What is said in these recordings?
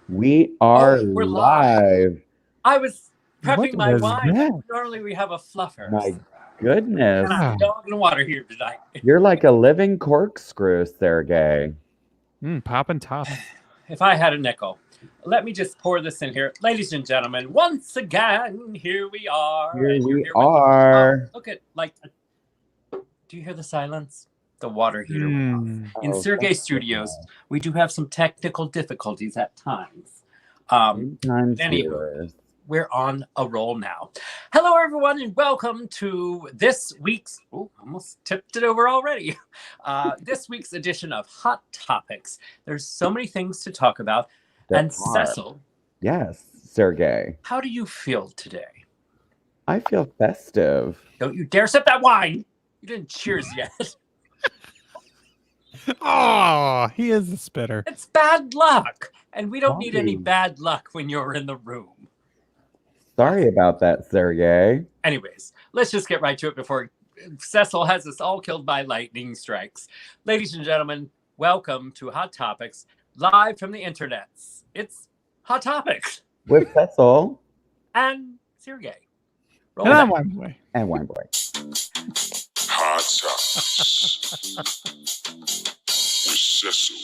We are We're live. I was What prepping my was wine. that? Normally we have a fluffer. My goodness. And I'm dog in the water here tonight. You're like a living corkscrew, Sergey. Pop and top. If I had a nickel. Let me just pour this in here. Ladies and gentlemen, once again, here we are. Here we with- are. look at, do you hear the silence? The water heater. Mm. In Oh, Sureg'ay thank Studios, goodness. we do have some technical difficulties at times. Sometimes anywho. viewers. We're on a roll now. Hello, everyone, and welcome to this week's, almost tipped it over already. This week's edition of Hot Topics. There's so many things to talk about. There And are. Cecil, Yes, Sergey. how do you feel today? I feel festive. Don't you dare sip that wine. You didn't cheers yet. Oh, he is a spitter. It's bad luck. And we don't need any Sorry. bad luck when you're in the room. Sorry about that, Sergey. Anyways, let's just get right to it before Cecil has us all killed by lightning strikes. Ladies and gentlemen, welcome to Hot Topics, live from the internets. It's Hot Topics With Cecil and Sureg'ay. Roll And it I'm back. one boy. and Wine Boy. Hot Topics with Cecil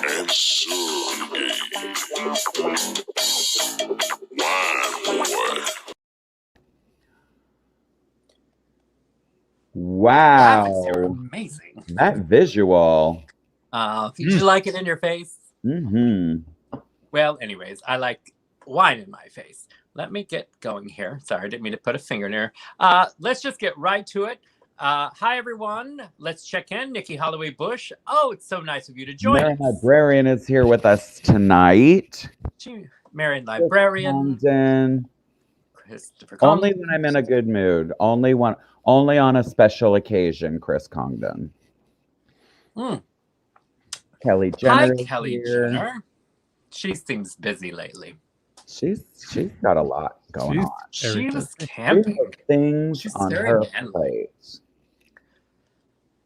and Sureg'ay. Wine boy. Wow. Graphics are amazing. That visual. Did you like it in your face? Mm-hmm. Well, anyways, I like wine in my face. Let me get going here. Sorry, I didn't mean to put a finger in there. Let's just get right to it. Hi, everyone. Let's check in. Nikki Holloway Bush. Oh, it's so nice of you to join Marion us. Librarian is here with us tonight. Marion Librarian. London. Christopher Only Conlon. when I'm in a good mood. Only on a special occasion, Chris Congdon. Mm. Kelly Hi, Jenner. is Kelly here. Jenner. She seems busy lately. She's got a lot going on. She Everything. was She camping. has things She's on very her manly. plate.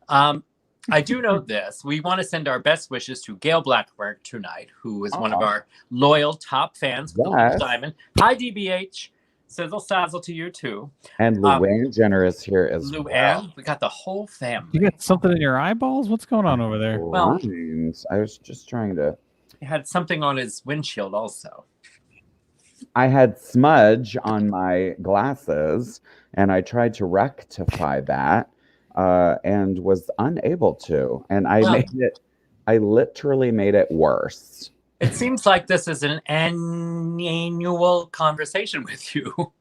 I do know this. We want to send our best wishes to Gail Blackburn tonight, who is one of our loyal top fans with the Yes. Little Diamond. Hi, DBH. Sizzle Sazzle to you, too. And Luann Jenner is here as Luann, well. we got the whole family. You got something in your eyeballs? What's going on over there? Well- Lines. I was just trying to. He had something on his windshield also. I had smudge on my glasses, and I tried to rectify that, and was unable to. And I literally made it worse. It seems like this is an annual conversation with you.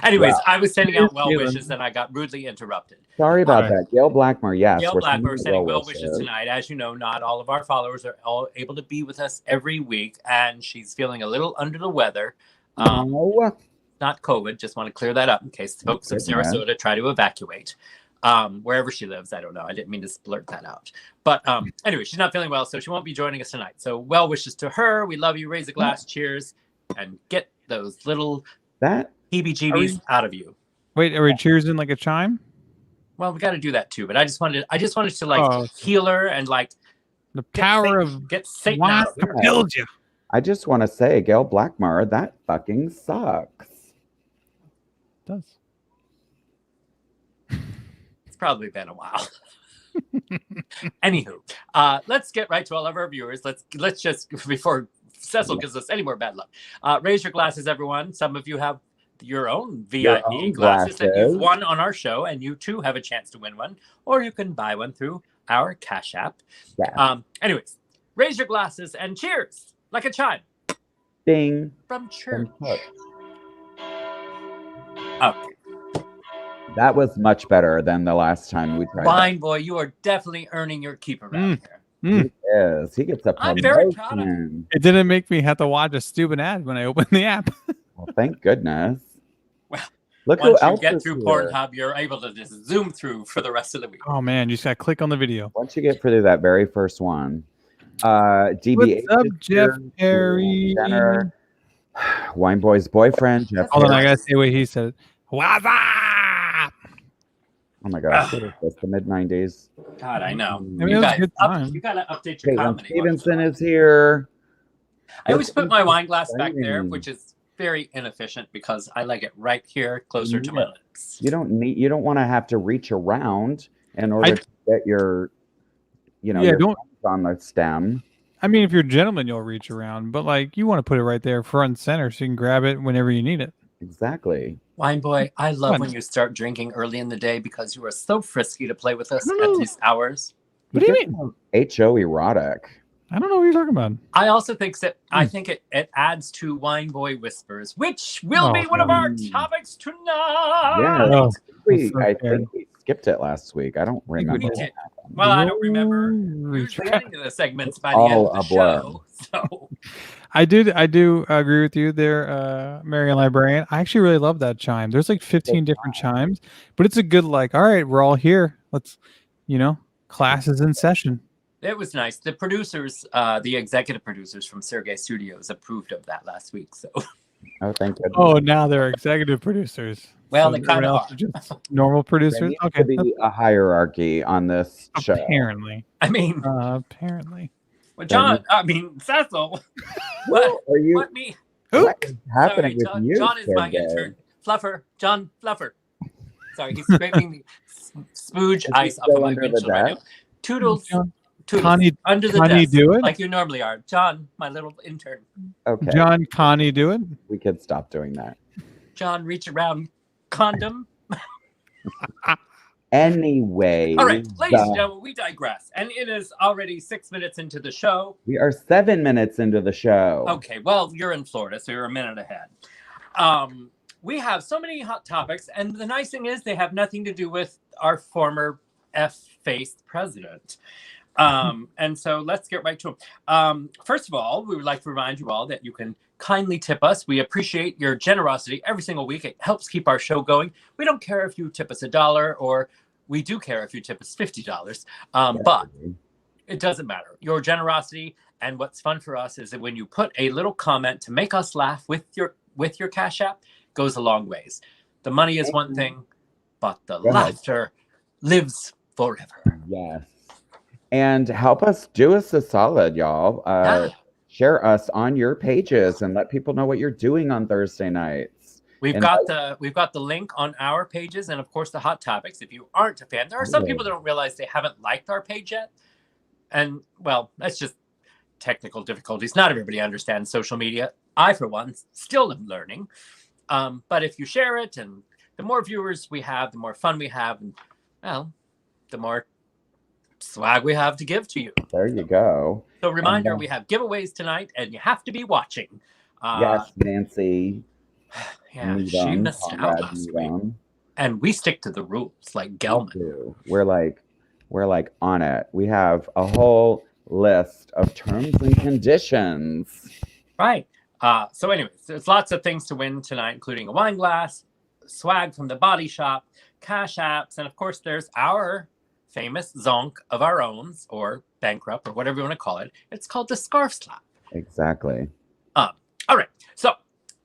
Anyways, Well, I was sending out well feeling- wishes and I got rudely interrupted. Sorry about Alright. that. Gail Blackmore, yes. Gail we're Blackburn sending well wishes well-wishes. tonight. As you know, not all of our followers are all able to be with us every week, and she's feeling a little under the weather. Oh, Not COVID, just want to clear that up in case the folks of Goodness. Sarasota try to evacuate. Wherever she lives, I don't know. I didn't mean to blurt that out. But anyway, she's not feeling well, so she won't be joining us tonight. So well wishes to her. We love you. Raise a glass, cheers, and get those little that heebie-jeebies out of you. Wait, are we cheersing like a chime? Well, we got to do that too. But I just wanted to Oh. heal her and The power of get Satan wine out of her. propelled you. I just want to say, Gail Blackmore, that fucking sucks. It does. It's probably been a while. Anywho, let's get right to all of our viewers. Let's just, before Cecil gives us any more bad luck, raise your glasses, everyone. Some of you have your own VIP own glasses that glasses. you've won on our show, and you too have a chance to win one, or you can buy one through our Cash App. Yeah. Anyways, raise your glasses and cheers like a chime Ding. from church. From church. Okay. That was much better than the last time we tried. Wine boy, you are definitely earning your keep around here. He is. He gets a I'm very proud of promotion. It didn't make me have to watch a stupid ad when I opened the app. Well, thank goodness. Well, Look who Once you else get is through here. Pornhub, you're able to just zoom through for the rest of the week. Oh man, you just gotta click on the video. Once you get through that very first one. DBH What's up, is Jeff here. Perry? Jenner. Wine Boy's boyfriend, Jeff Hold on, I Perry. gotta say what he said. What's up? Oh my gosh, what is this? The mid 90s. God, I know. I mean, You it was a guys, good time. you gotta update your Caitlin comedy. Stevenson is here. I always put my wine glass back exciting. there, which is very inefficient because I like it right here, closer to my lips. You don't want to have to reach around in order to get your, your don't. on the stem. I mean, if you're a gentleman, you'll reach around, but like you want to put it right there front and center so you can grab it whenever you need it. Exactly. Wine boy, I love when you start drinking early in the day because you are so frisky to play with us at these hours. What do you mean? HO erotic. I don't know what you're talking about. I also think that it adds to Wine Boy Whispers, which will be one of our topics tonight. Yeah, I think we skipped it last week. I don't remember. Well, I don't remember. Usually any of the segments by the end of the show. So I do agree with you there, Marian Librarian. I actually really love that chime. There's like 15 different chimes, but it's a good like, all right, we're all here. Let's, class is in session. It was nice. The producers, the executive producers from Sureg'ay Studios approved of that last week. So, thank you. Oh, now they're executive producers. Well, they kind of are. Just normal producers. There needs to be a hierarchy on this show. Apparently. I mean, apparently. Well, John, Cecil. What are you? What is happening with John, you? John is my intern. Fluffer. John Fluffer. Sorry, he's scraping the smooge ice off of my windshield right now. Toodles. Connie, under the Connie desk, do it like you normally are. John, my little intern. Okay. John, Connie, do it. We could stop doing that. John, reach around condom. Anyway. All right, ladies and gentlemen, we digress. And it is already 6 minutes into the show. We are 7 minutes into the show. Okay, well, you're in Florida, so you're a minute ahead. We have so many hot topics, and the nice thing is they have nothing to do with our former F-faced president. And so let's get right to them. First of all, we would like to remind you all that you can kindly tip us. We appreciate your generosity every single week. It helps keep our show going. We don't care if you tip us $1, or we do care if you tip us $50. But it doesn't matter. Your generosity, and what's fun for us is that when you put a little comment to make us laugh with your Cash App, goes a long ways. The money is one thing, but the laughter lives forever. Yes. And help us, do us a solid, y'all. Share us on your pages and let people know what you're doing on Thursday nights. We've got the link on our pages, and of course the hot topics. If you aren't a fan, there are some people that don't realize they haven't liked our page yet. And well, that's just technical difficulties. Not everybody understands social media. I, for one, still am learning. But if you share it, and the more viewers we have, the more fun we have, and well, the more swag we have to give to you. There you go. So reminder, we have giveaways tonight, and you have to be watching. Yes, Nancy. Yeah, she missed out last week. And we stick to the rules like Gelman. We're like on it. We have a whole list of terms and conditions. Right. So anyways, there's lots of things to win tonight, including a wine glass, swag from the Body Shop, Cash Apps, and of course there's our famous zonk of our own, or bankrupt, or whatever you want to call it. It's called the Scarf Slap. Exactly. All right. So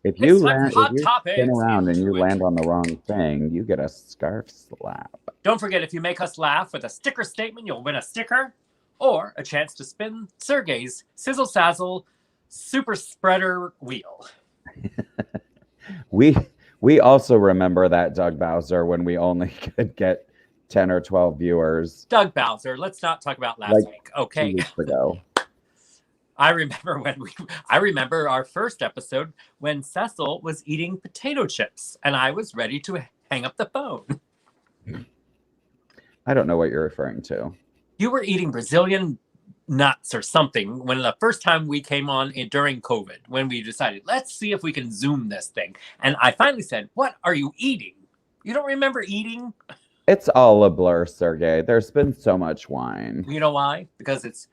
if you spin around and you land on the wrong thing, you get a scarf slap. Don't forget, if you make us laugh with a sticker statement, you'll win a sticker or a chance to spin Sureg'ay's Sizzle Sazzle Super Spreader Wheel. We also remember that, Doug Bowser, when we only could get 10 or 12 viewers. Doug Bowser, let's not talk about last week, okay? 2 weeks ago. I remember our first episode when Cecil was eating potato chips and I was ready to hang up the phone. I don't know what you're referring to. You were eating Brazilian nuts or something when the first time we came on during COVID, when we decided, let's see if we can Zoom this thing. And I finally said, what are you eating? You don't remember eating? It's all a blur, Sergey. There's been so much wine. You know why? Because it's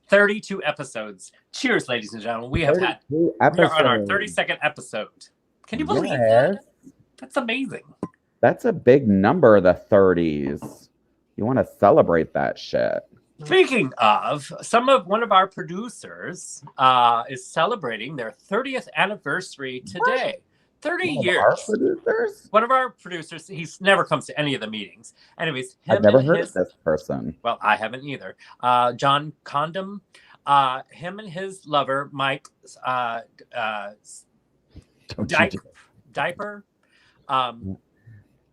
32 episodes. Cheers, ladies and gentlemen. We are on our 32nd episode. Can you believe that? That's amazing. That's a big number, the 30s. You want to celebrate that shit. Speaking of, one of our producers is celebrating their 30th anniversary today. 30 One of our years. producers? One of our producers, he's never comes to any of the meetings. Anyways, I've never heard of this person. Well, I haven't either. John Condom, him and his lover, Mike, Diaper.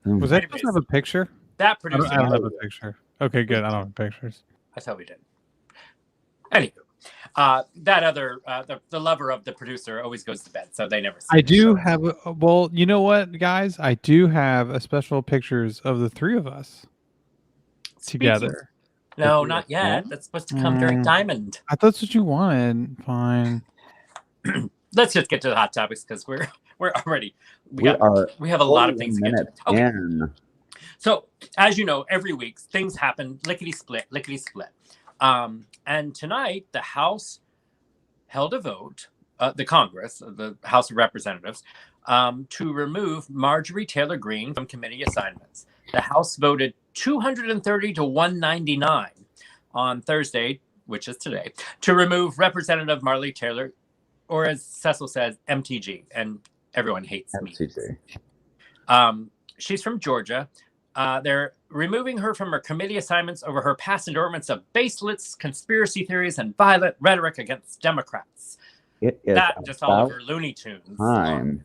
Was that supposed to have a picture? That I producer. don't have a picture. Okay, good. I don't have pictures. I thought we did. Anywho, that other, the lover of the producer always goes to bed, so they never see I the do show. have, well, you know what, guys? I do have a special pictures of the three of us together. No, not yet. That's supposed to come during Diamond. I thought that's what you wanted. Fine. Let's just get to the hot topics because we're already we have a lot of things to get to. Okay. In. So as you know, every week things happen lickety split. And tonight the House held a vote, the Congress, the House of Representatives, to remove Marjorie Taylor Greene from committee assignments. The House voted 230 to 199 on Thursday, which is today, to remove Representative Marjorie Taylor, or as Cecil says, MTG, and everyone hates MTG. me. She's from Georgia. They're removing her from her committee assignments over her past endorsements of baseless conspiracy theories and violent rhetoric against Democrats. It is that just all over Looney Tunes. Time.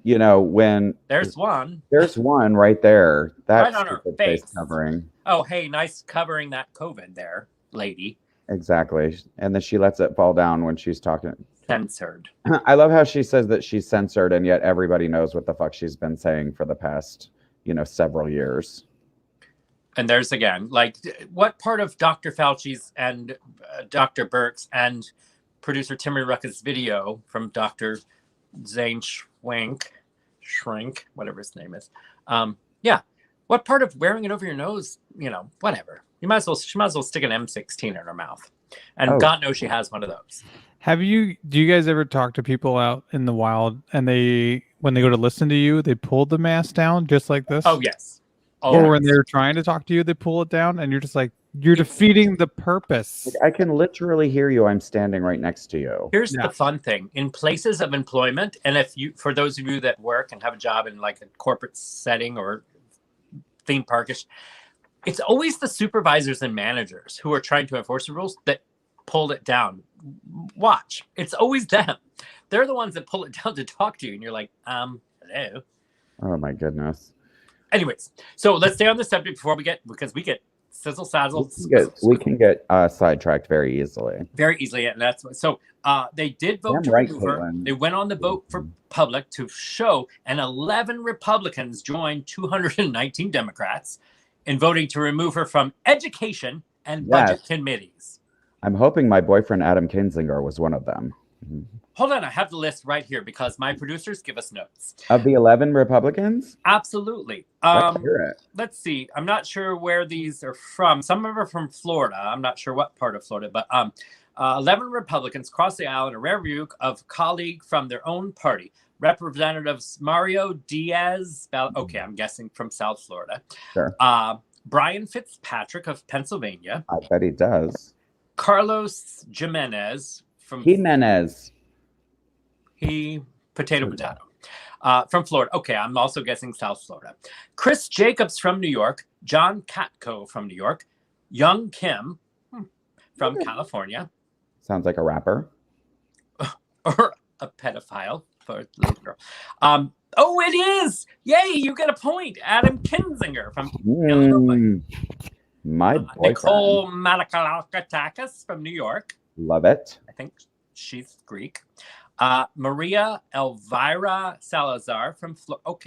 You know, when there's one right there. That's right on her face covering. Oh, hey, nice covering that COVID there, lady. Exactly. And then she lets it fall down when she's talking. Censored. I love how she says that she's censored, and yet everybody knows what the fuck she's been saying for the past, several years. And there's again, like, what part of Dr. Fauci's and Dr. Birx and producer Timmy Rucka's video from Dr. Zane Shrink, whatever his name is. What part of wearing it over your nose, whatever. She might as well stick an M16 in her mouth. And God knows she has one of those. Do you guys ever talk to people out in the wild and when they go to listen to you, they pull the mask down just like this? Oh, yes. Or when they're trying to talk to you, they pull it down and you're just like, you're defeating the purpose. Like, I can literally hear you. I'm standing right next to you. Here's the fun thing. In places of employment, and for those of you that work and have a job in like a corporate setting or theme parkish, it's always the supervisors and managers who are trying to enforce the rules that pull it down. Watch. It's always them. They're the ones that pull it down to talk to you. And you're like, hello. Oh, my goodness. Anyways, so let's stay on the subject because we get sizzle sazzle. We can get sidetracked very easily. Very easily. And that's so they did vote to remove her. They went on the vote for public to show, and 11 Republicans joined 219 Democrats in voting to remove her from education and budget committees. I'm hoping my boyfriend Adam Kinzinger was one of them. Hold on, I have the list right here because my producers give us notes. Of the 11 Republicans? Absolutely. Let's hear it. Let's see. I'm not sure where these are from. Some of them are from Florida. I'm not sure what part of Florida, but 11 Republicans crossed the aisle in a rare rebuke of colleague from their own party. Representatives Mario Diaz, I'm guessing from South Florida. Sure. Brian Fitzpatrick of Pennsylvania. I bet he does. Carlos Jimenez from potato. From Florida. Okay, I'm also guessing South Florida. Chris Jacobs from New York. John Katko from New York. Young Kim from California. Sounds like a rapper. Or a pedophile for a little girl. It is! Yay, you get a point. Adam Kinzinger from Illinois. My boyfriend. Nicole Malakalatakis from New York. Love it. I think she's Greek. Maria Elvira Salazar from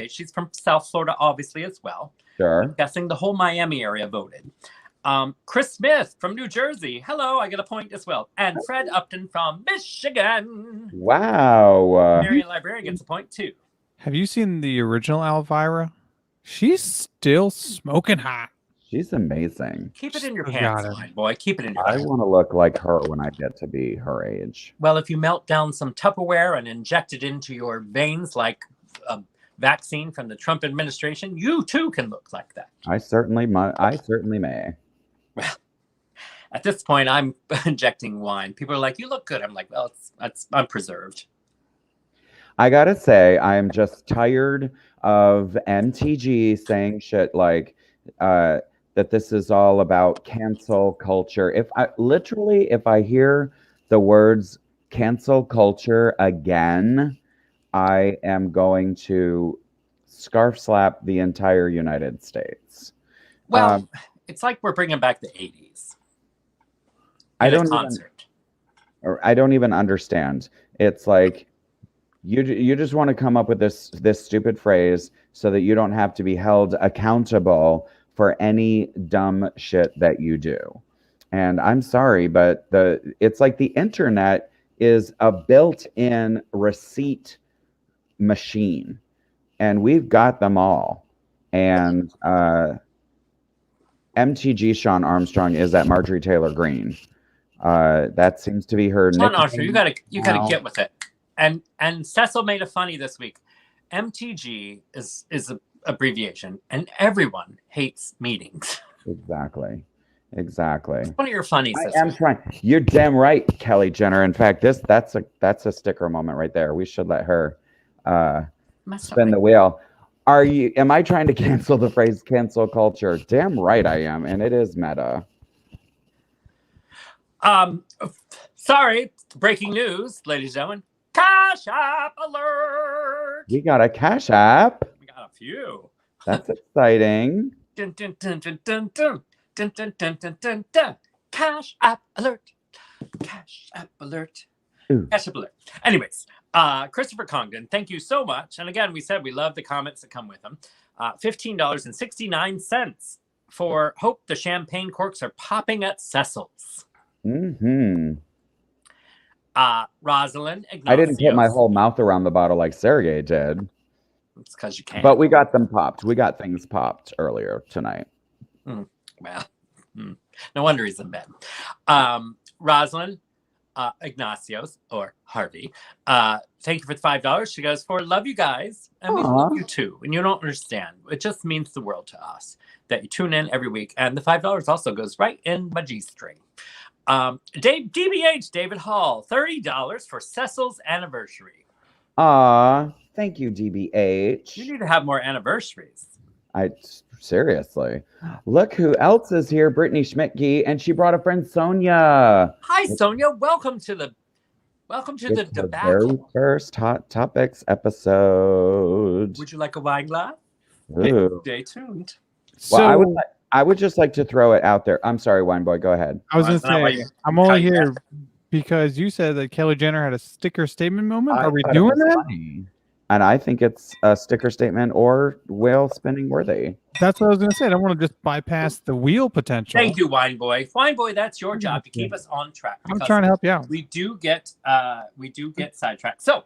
she's from South Florida, obviously, as well. Sure. I'm guessing the whole Miami area voted. Chris Smith from New Jersey. Hello, I get a point as well. And Fred Upton from Michigan. Wow. Marion Librarian gets a point too. Have you seen the original Elvira? She's still smoking hot. She's amazing. Keep it in your pants, my boy. Keep it in your pants. I want to look like her when I get to be her age. Well, if you melt down some Tupperware and inject it into your veins like a vaccine from the Trump administration, you too can look like that. I certainly may. Well, at this point, I'm injecting wine. People are like, "You look good." I'm like, "Well, I'm preserved." I gotta say, I am just tired of MTG saying shit like that this is all about cancel culture. If I hear the words cancel culture again, I am going to scarf slap the entire United States. Well, it's like we're bringing back the 80s. I In a don't concert. I don't even understand. It's like you just want to come up with this stupid phrase so that you don't have to be held accountable for any dumb shit that you do. And I'm sorry, but it's like the internet is a built-in receipt machine, and we've got them all. And MTG Sean Armstrong is at Marjorie Taylor Greene. That seems to be her Sean nickname. Armstrong, you gotta now. get with it. And Cecil made a funny this week. MTG is an abbreviation, and everyone hates meetings. Exactly. It's one of your funnies. I am trying. You're damn right, Kelly Jenner. In fact, that's a sticker moment right there. We should let her spin the wheel. Am I trying to cancel the phrase cancel culture? Damn right I am, and it is meta. Sorry, breaking news, ladies and gentlemen. Cash App alert! We got a Cash App. We got a few. That's exciting. Dun, dun, dun, dun, dun, dun. Dun, dun, dun, dun, dun, dun. Cash App alert. Cash App alert. Ooh. Cash App alert. Anyways, Christopher Congdon, thank you so much. And again, we said we love the comments that come with them. $15.69 for Hope the Champagne Corks are popping at Cecil's. Mm-hmm. Rosalind Ignatios. I didn't put my whole mouth around the bottle like Sureg'ay did. It's because you can't. But we got them popped. We got things popped earlier tonight. Well, no wonder he's in bed. Rosalind Ignatios, or Harvey, thank you for the $5. She goes, love you guys, and we love you too. And you don't understand. It just means the world to us that you tune in every week. And the $5 also goes right in my G-string. DBH, David Hall, $30 for Cecil's anniversary. Thank you, DBH. You need to have more anniversaries. Seriously. Look who else is here, Brittany Schmidtke, and she brought a friend, Sonia. Hi, Sonia. Welcome to the debacle. Very first Hot Topics episode. Would you like a wine glass? Ooh. Stay tuned. Well, I would just like to throw it out there. I'm sorry, Wine Boy. Go ahead. I was going to say, I'm only here because you said that Kelly Jenner had a sticker statement moment. Are we doing that? Funny. And I think it's a sticker statement or whale spinning worthy. That's what I was going to say. I don't want to just bypass the wheel potential. Thank you, Wine Boy. Wine Boy, that's your job to keep us on track. I'm trying to help you out. We do get sidetracked. So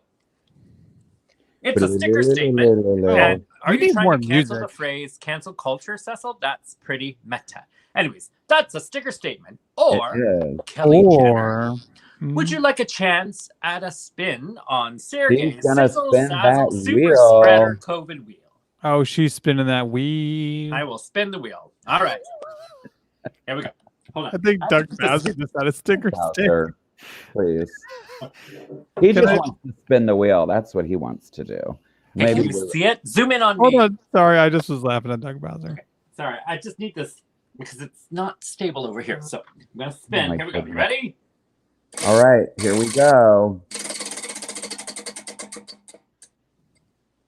it's a sticker statement. And are you trying to cancel the phrase cancel culture, Cecil? That's pretty meta. Anyways, that's a sticker statement. Or Kelly Jenner. Would you like a chance at a spin on Sureg'ay's Sizzle Sazzle Super Spreader COVID wheel? Oh, she's spinning that wheel. I will spin the wheel. All right. Here we go. Hold on. I think Doug Bowser just had a sticker stick. Please. He just wants to spin the wheel. That's what he wants to do. Maybe can you see it? Zoom in on me. Hold on. Sorry, I just was laughing at Doug Bowser. Okay. Sorry, I just need this because it's not stable over here. So I'm going to spin. Here we go. You ready? All right, here we go.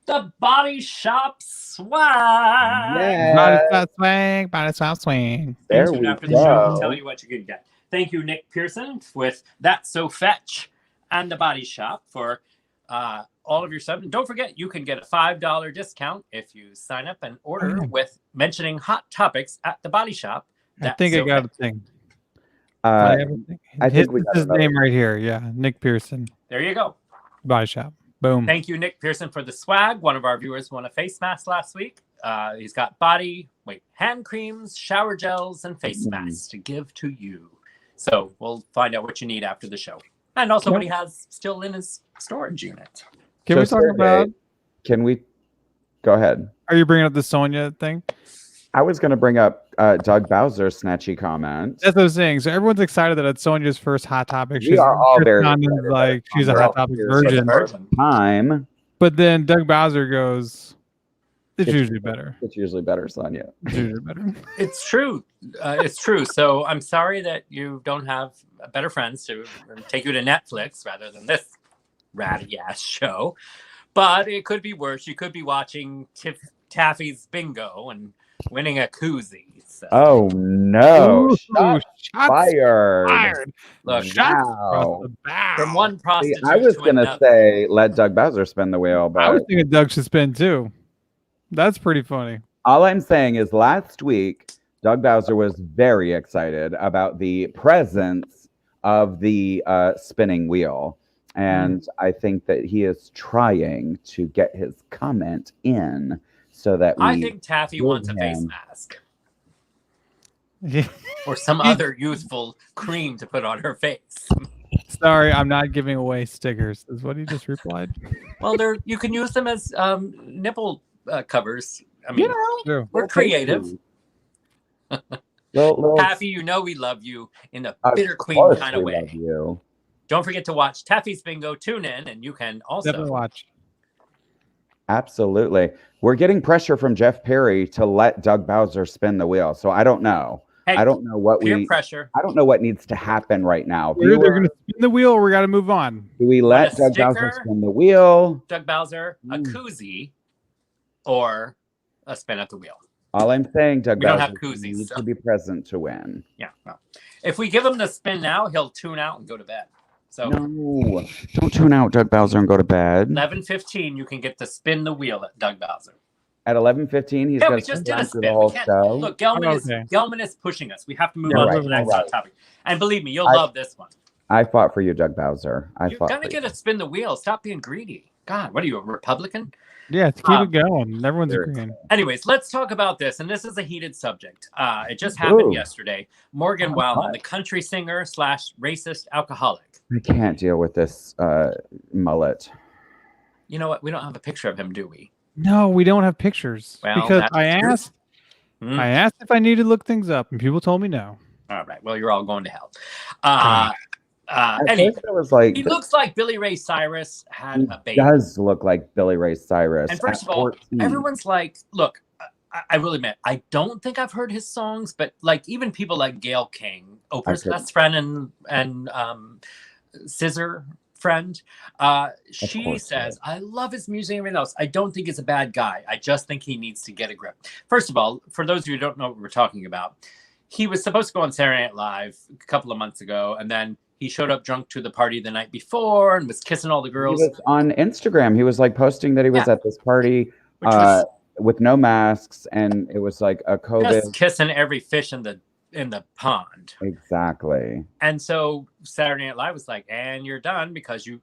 The Body Shop Swag. Yeah. Body Shop Swing. Body Shop Swing. There we after the show, I'll tell you what you can get. Thank you, Nick Pearson, with That's So Fetch and the Body Shop for all of your stuff. And don't forget, you can get a $5 discount if you sign up and order with mentioning Hot Topics at the Body Shop. I think I got a thing. I think we got his name right here. Yeah, Nick Pearson. There you go. Body Shop. Boom. Thank you, Nick Pearson, for the swag. One of our viewers won a face mask last week. He's got hand creams, shower gels, and face masks to give to you. So we'll find out what you need after the show. And also what he has still in his storage unit. Can we talk about... Can we... Go ahead. Are you bringing up the Sonia thing? I was going to bring up Doug Bowser's snatchy comment. That's what I was saying. So everyone's excited that it's Sonia's first Hot Topic. We are all very like she's a Hot Topic virgin. Time. But then Doug Bowser goes, it's usually better. It's usually better, Sonia. It's usually better. It's true. It's true. So I'm sorry that you don't have better friends to take you to Netflix rather than this ratty ass show. But it could be worse. You could be watching Taffy's Bingo and winning a koozie. So. Oh no! Ooh, Shots fired. Look, Wow. from one See, prostitute I was to gonna another. say let Doug Bowser spin the wheel, but I was thinking Doug should spin too. That's pretty funny. all I'm saying is last week Doug Bowser was very excited about the presence of the spinning wheel. And I think that he is trying to get his comment in so that we I think Taffy wants a face mask or some other youthful cream to put on her face. Sorry, I'm not giving away stickers. Is what he just replied. Well, you can use them as nipple covers. I mean, True. we're creative. little, Taffy, you know we love you in a bitter of queen course kind of we love way. you. Don't forget to watch Taffy's Bingo. Tune in, and you can also Definitely watch. Absolutely. We're getting pressure from Jeff Perry to let Doug Bowser spin the wheel. So I don't know. Hey, I don't know what peer pressure. I don't know what needs to happen right now. We're either going to spin the wheel or we got to move on. Do we let a Doug Bowser sticker? spin the wheel? Doug Bowser, a koozie, or a spin at the wheel. All I'm saying, Doug We don't Bowser have koozies, needs so. to be present to win. Yeah. Well, if we give him the spin now, he'll tune out and go to bed. So No, don't tune out Doug Bowser and go to bed. 11:15, you can get to spin the wheel at Doug Bowser. At 11:15, he's Yeah, going we to just sit did a down through the spin. whole We can't, show. look, Okay. Gelman is pushing us. We have to move You're on right, to the next you're right. topic. And believe me, you'll love this one. I fought for you, Doug Bowser. You're gonna get to spin the wheel. Stop being greedy. God, what are you, a Republican? Yeah, let's keep it going. Everyone's Sure. agreeing. Anyways, let's talk about this. And this is a heated subject. It just happened Ooh. yesterday. Morgan Oh, Wallen, God. the country singer / racist alcoholic. I can't deal with this mullet. You know what? We don't have a picture of him, do we? No, we don't have pictures Well, because that's I true. asked. I asked if I needed to look things up, and people told me no. All right. Well, you're all going to hell. At Anyway, first I was like, he looks like Billy Ray Cyrus had he a baby. does look like Billy Ray Cyrus. And first at of all, 14. everyone's like, look, I will admit, I don't think I've heard his songs, but like even people like Gayle King, Oprah's best friend and Scissor friend, she says, I love his music and everything else. I don't think he's a bad guy. I just think he needs to get a grip. First of all, for those of you who don't know what we're talking about, he was supposed to go on Saturday Night Live a couple of months ago, and then he showed up drunk to the party the night before and was kissing all the girls. He was on Instagram. He was like posting that he was at this party with no masks, and it was like a COVID. Just kissing every fish in the pond. Exactly. And so Saturday Night Live was like, and you're done because you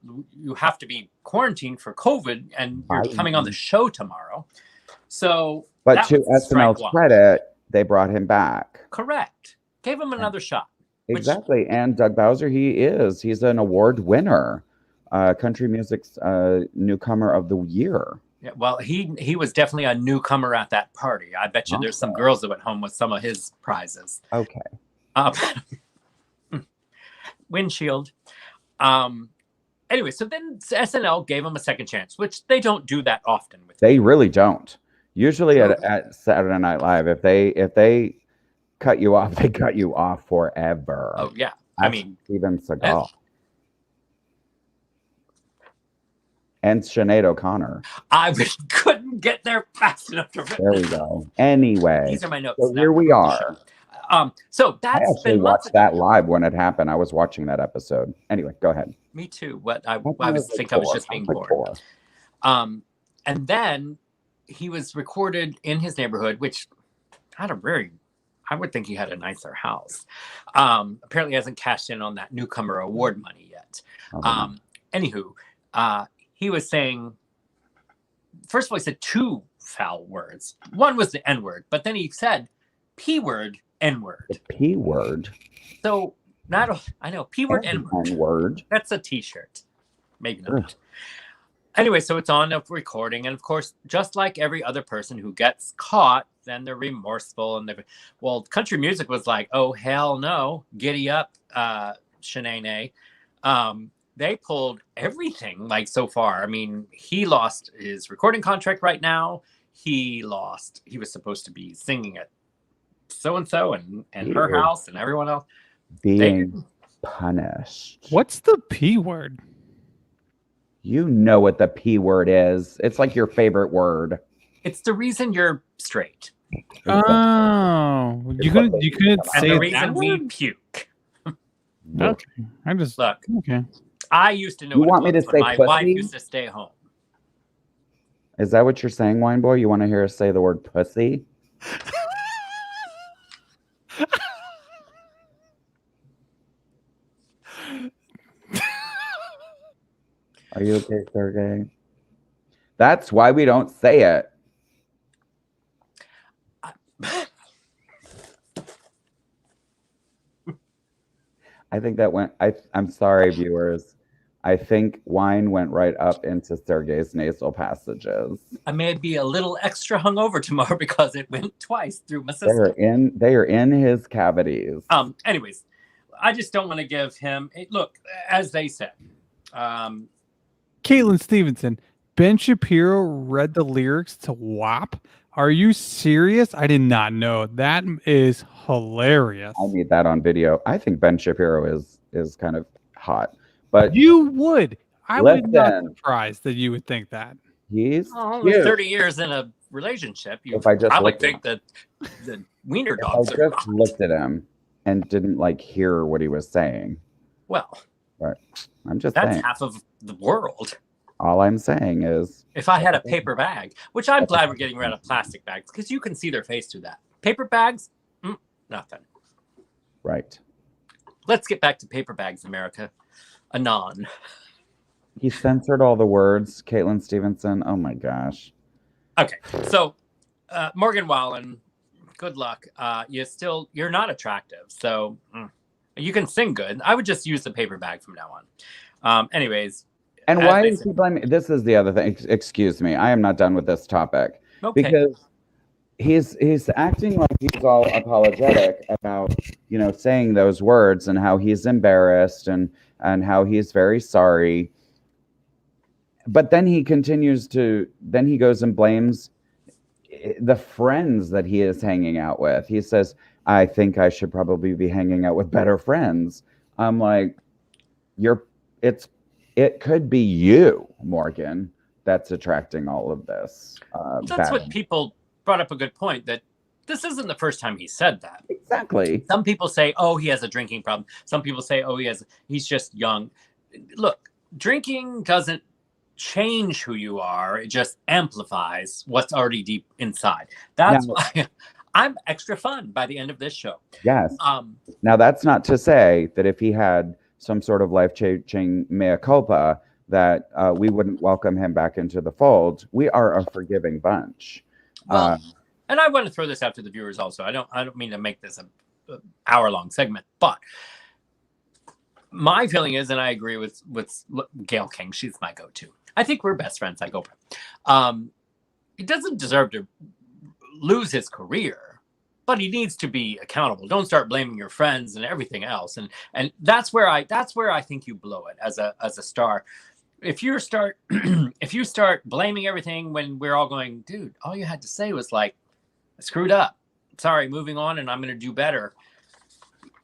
have to be quarantined for COVID, and you're coming on the show tomorrow. So, but to SNL's credit, they brought him back. Correct. Gave him another shot. Exactly. And Doug Bowser, he's an award winner, country music's newcomer of the year. Yeah, well, he was definitely a newcomer at that party. I bet you there's some girls that went home with some of his prizes. Okay. Windshield. Anyway, so then SNL gave him a second chance, which they don't do that often. They really don't. Usually at Saturday Night Live, if they cut you off, they cut you off forever. Oh yeah, I mean Steven Seagal and Sinead O'Connor. I couldn't get there fast enough to. There we go. Anyway, these are my notes. So here we are. So that's I actually watched that live when it happened. I was watching that episode. Anyway, go ahead. Me too. I was just being bored. And then he was recorded in his neighborhood, which had I would think he had a nicer house. Apparently hasn't cashed in on that newcomer award money yet. Anywho, he was saying, first of all, he said two foul words. One was the N-word, but then he said P-word, N-word. The P-word? So, I know, P-word, N-word. N-word. That's a t-shirt. Maybe not. Anyway, so it's on a recording. And of course, just like every other person who gets caught, then they're remorseful. And country music was like, oh, hell no. Giddy up, Shanae. they pulled everything like so far. I mean, he lost his recording contract right now. He was supposed to be singing at so-and-so and her house and everyone else. Being punished. What's the P word? You know what the P word is. It's like your favorite word. It's the reason you're straight. Oh, you couldn't And say the that reason we word? puke. Okay, I'm just Look. okay. I used to know You what want me it was to when say my wife pussy? used to stay home. Is that what you're saying, Wine Boy? You want to hear us say the word pussy? Are you okay, Sergey? That's why we don't say it. I think that went. I'm sorry, viewers. I think wine went right up into Sergey's nasal passages. I may be a little extra hungover tomorrow because it went twice through my They are system. they are in his cavities. Anyways, I just don't want to give him. Look, as they said, Caitlin Stevenson, Ben Shapiro read the lyrics to WAP. Are you serious? I did not know. That is hilarious. I need that on video. I think Ben Shapiro is kind of hot, but You would. I would not listen. be surprised that you would think that. He's only cute. 30 years in a relationship, you If I just probably looked think that the wiener If dogs I are just hot. looked at him and didn't like hear what he was saying. Well, But I'm just that's saying. half of the world. All I'm saying is, If I had a paper bag, which I'm glad we're getting rid of plastic bags because you can see their face through that. Paper bags, nothing. right. Let's get back to paper bags, America. Anon. He censored all the words, Caitlin Stevenson. Oh my gosh. Okay, so Morgan Wallen, good luck. You're not attractive, so you can sing good. I would just use the paper bag from now on. Anyways. And why is he blaming? This is the other thing. Excuse me. I am not done with this topic. Okay. Because he's acting like he's all apologetic about, saying those words and how he's embarrassed and how he's very sorry. But then he goes and blames the friends that he is hanging out with. He says, I think I should probably be hanging out with better friends. I'm like, it could be you, Morgan, that's attracting all of this. That's what people brought up a good point, that this isn't the first time he said that. Exactly. Some people say, oh, he has a drinking problem. Some people say, oh, he's just young. Look, drinking doesn't change who you are. It just amplifies what's already deep inside. That's why I'm extra fun by the end of this show. Yes. Now, that's not to say that if he had some sort of life-changing mea culpa, that we wouldn't welcome him back into the fold. We are a forgiving bunch. Well, and I want to throw this out to the viewers also. I don't mean to make this an hour-long segment, but my feeling is, and I agree with Gail King, she's my go-to. I think we're best friends like Oprah. He doesn't deserve to lose his career, but he needs to be accountable. Don't start blaming your friends and everything else. And that's where I think you blow it as a star. If you start blaming everything when we're all going, dude, all you had to say was like, I screwed up. Sorry, moving on, and I'm going to do better.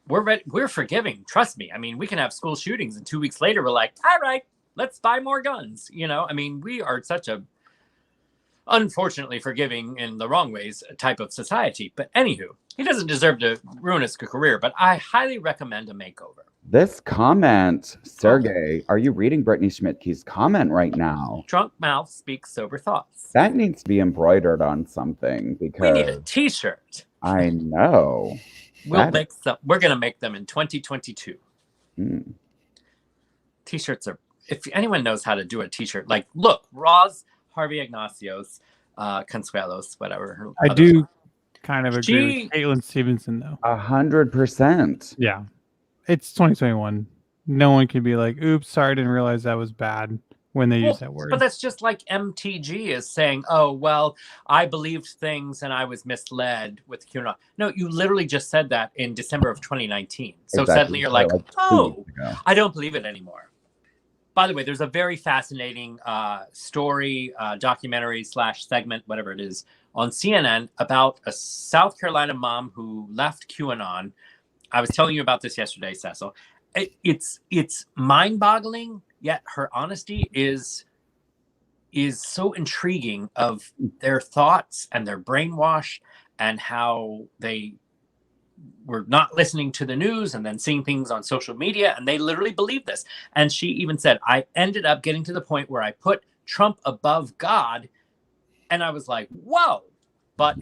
We're forgiving. Trust me. I mean, we can have school shootings, and 2 weeks later, we're like, all right, let's buy more guns. I mean, we are such a, unfortunately, forgiving in the wrong ways type of society. But anywho, he doesn't deserve to ruin his career, but I highly recommend a makeover. This comment, Sergey, are you reading Brittany Schmidtke's comment right now? Drunk mouth speaks sober thoughts. That needs to be embroidered on something because we need a t-shirt. I know. We're going to make them in 2022. T-shirts are, if anyone knows how to do a t-shirt, like, look, Roz, Harvey Ignacio's, Consuelos, whatever. I do kind of agree with Caitlin Stevenson, though. 100%. Yeah. It's 2021. No one can be like, oops, sorry, I didn't realize that was bad when they use that word. But that's just like MTG is saying, oh, well, I believed things and I was misled with QAnon. No, you literally just said that in December of 2019. So suddenly you're like, oh, I don't believe it anymore. By the way, there's a very fascinating story, documentary / segment, whatever it is, on CNN about a South Carolina mom who left QAnon. I was telling you about this yesterday, Cecil. It's mind-boggling, yet her honesty is so intriguing of their thoughts and their brainwash and how they were not listening to the news and then seeing things on social media, and they literally believe this. And she even said, I ended up getting to the point where I put Trump above God, and I was like, whoa. But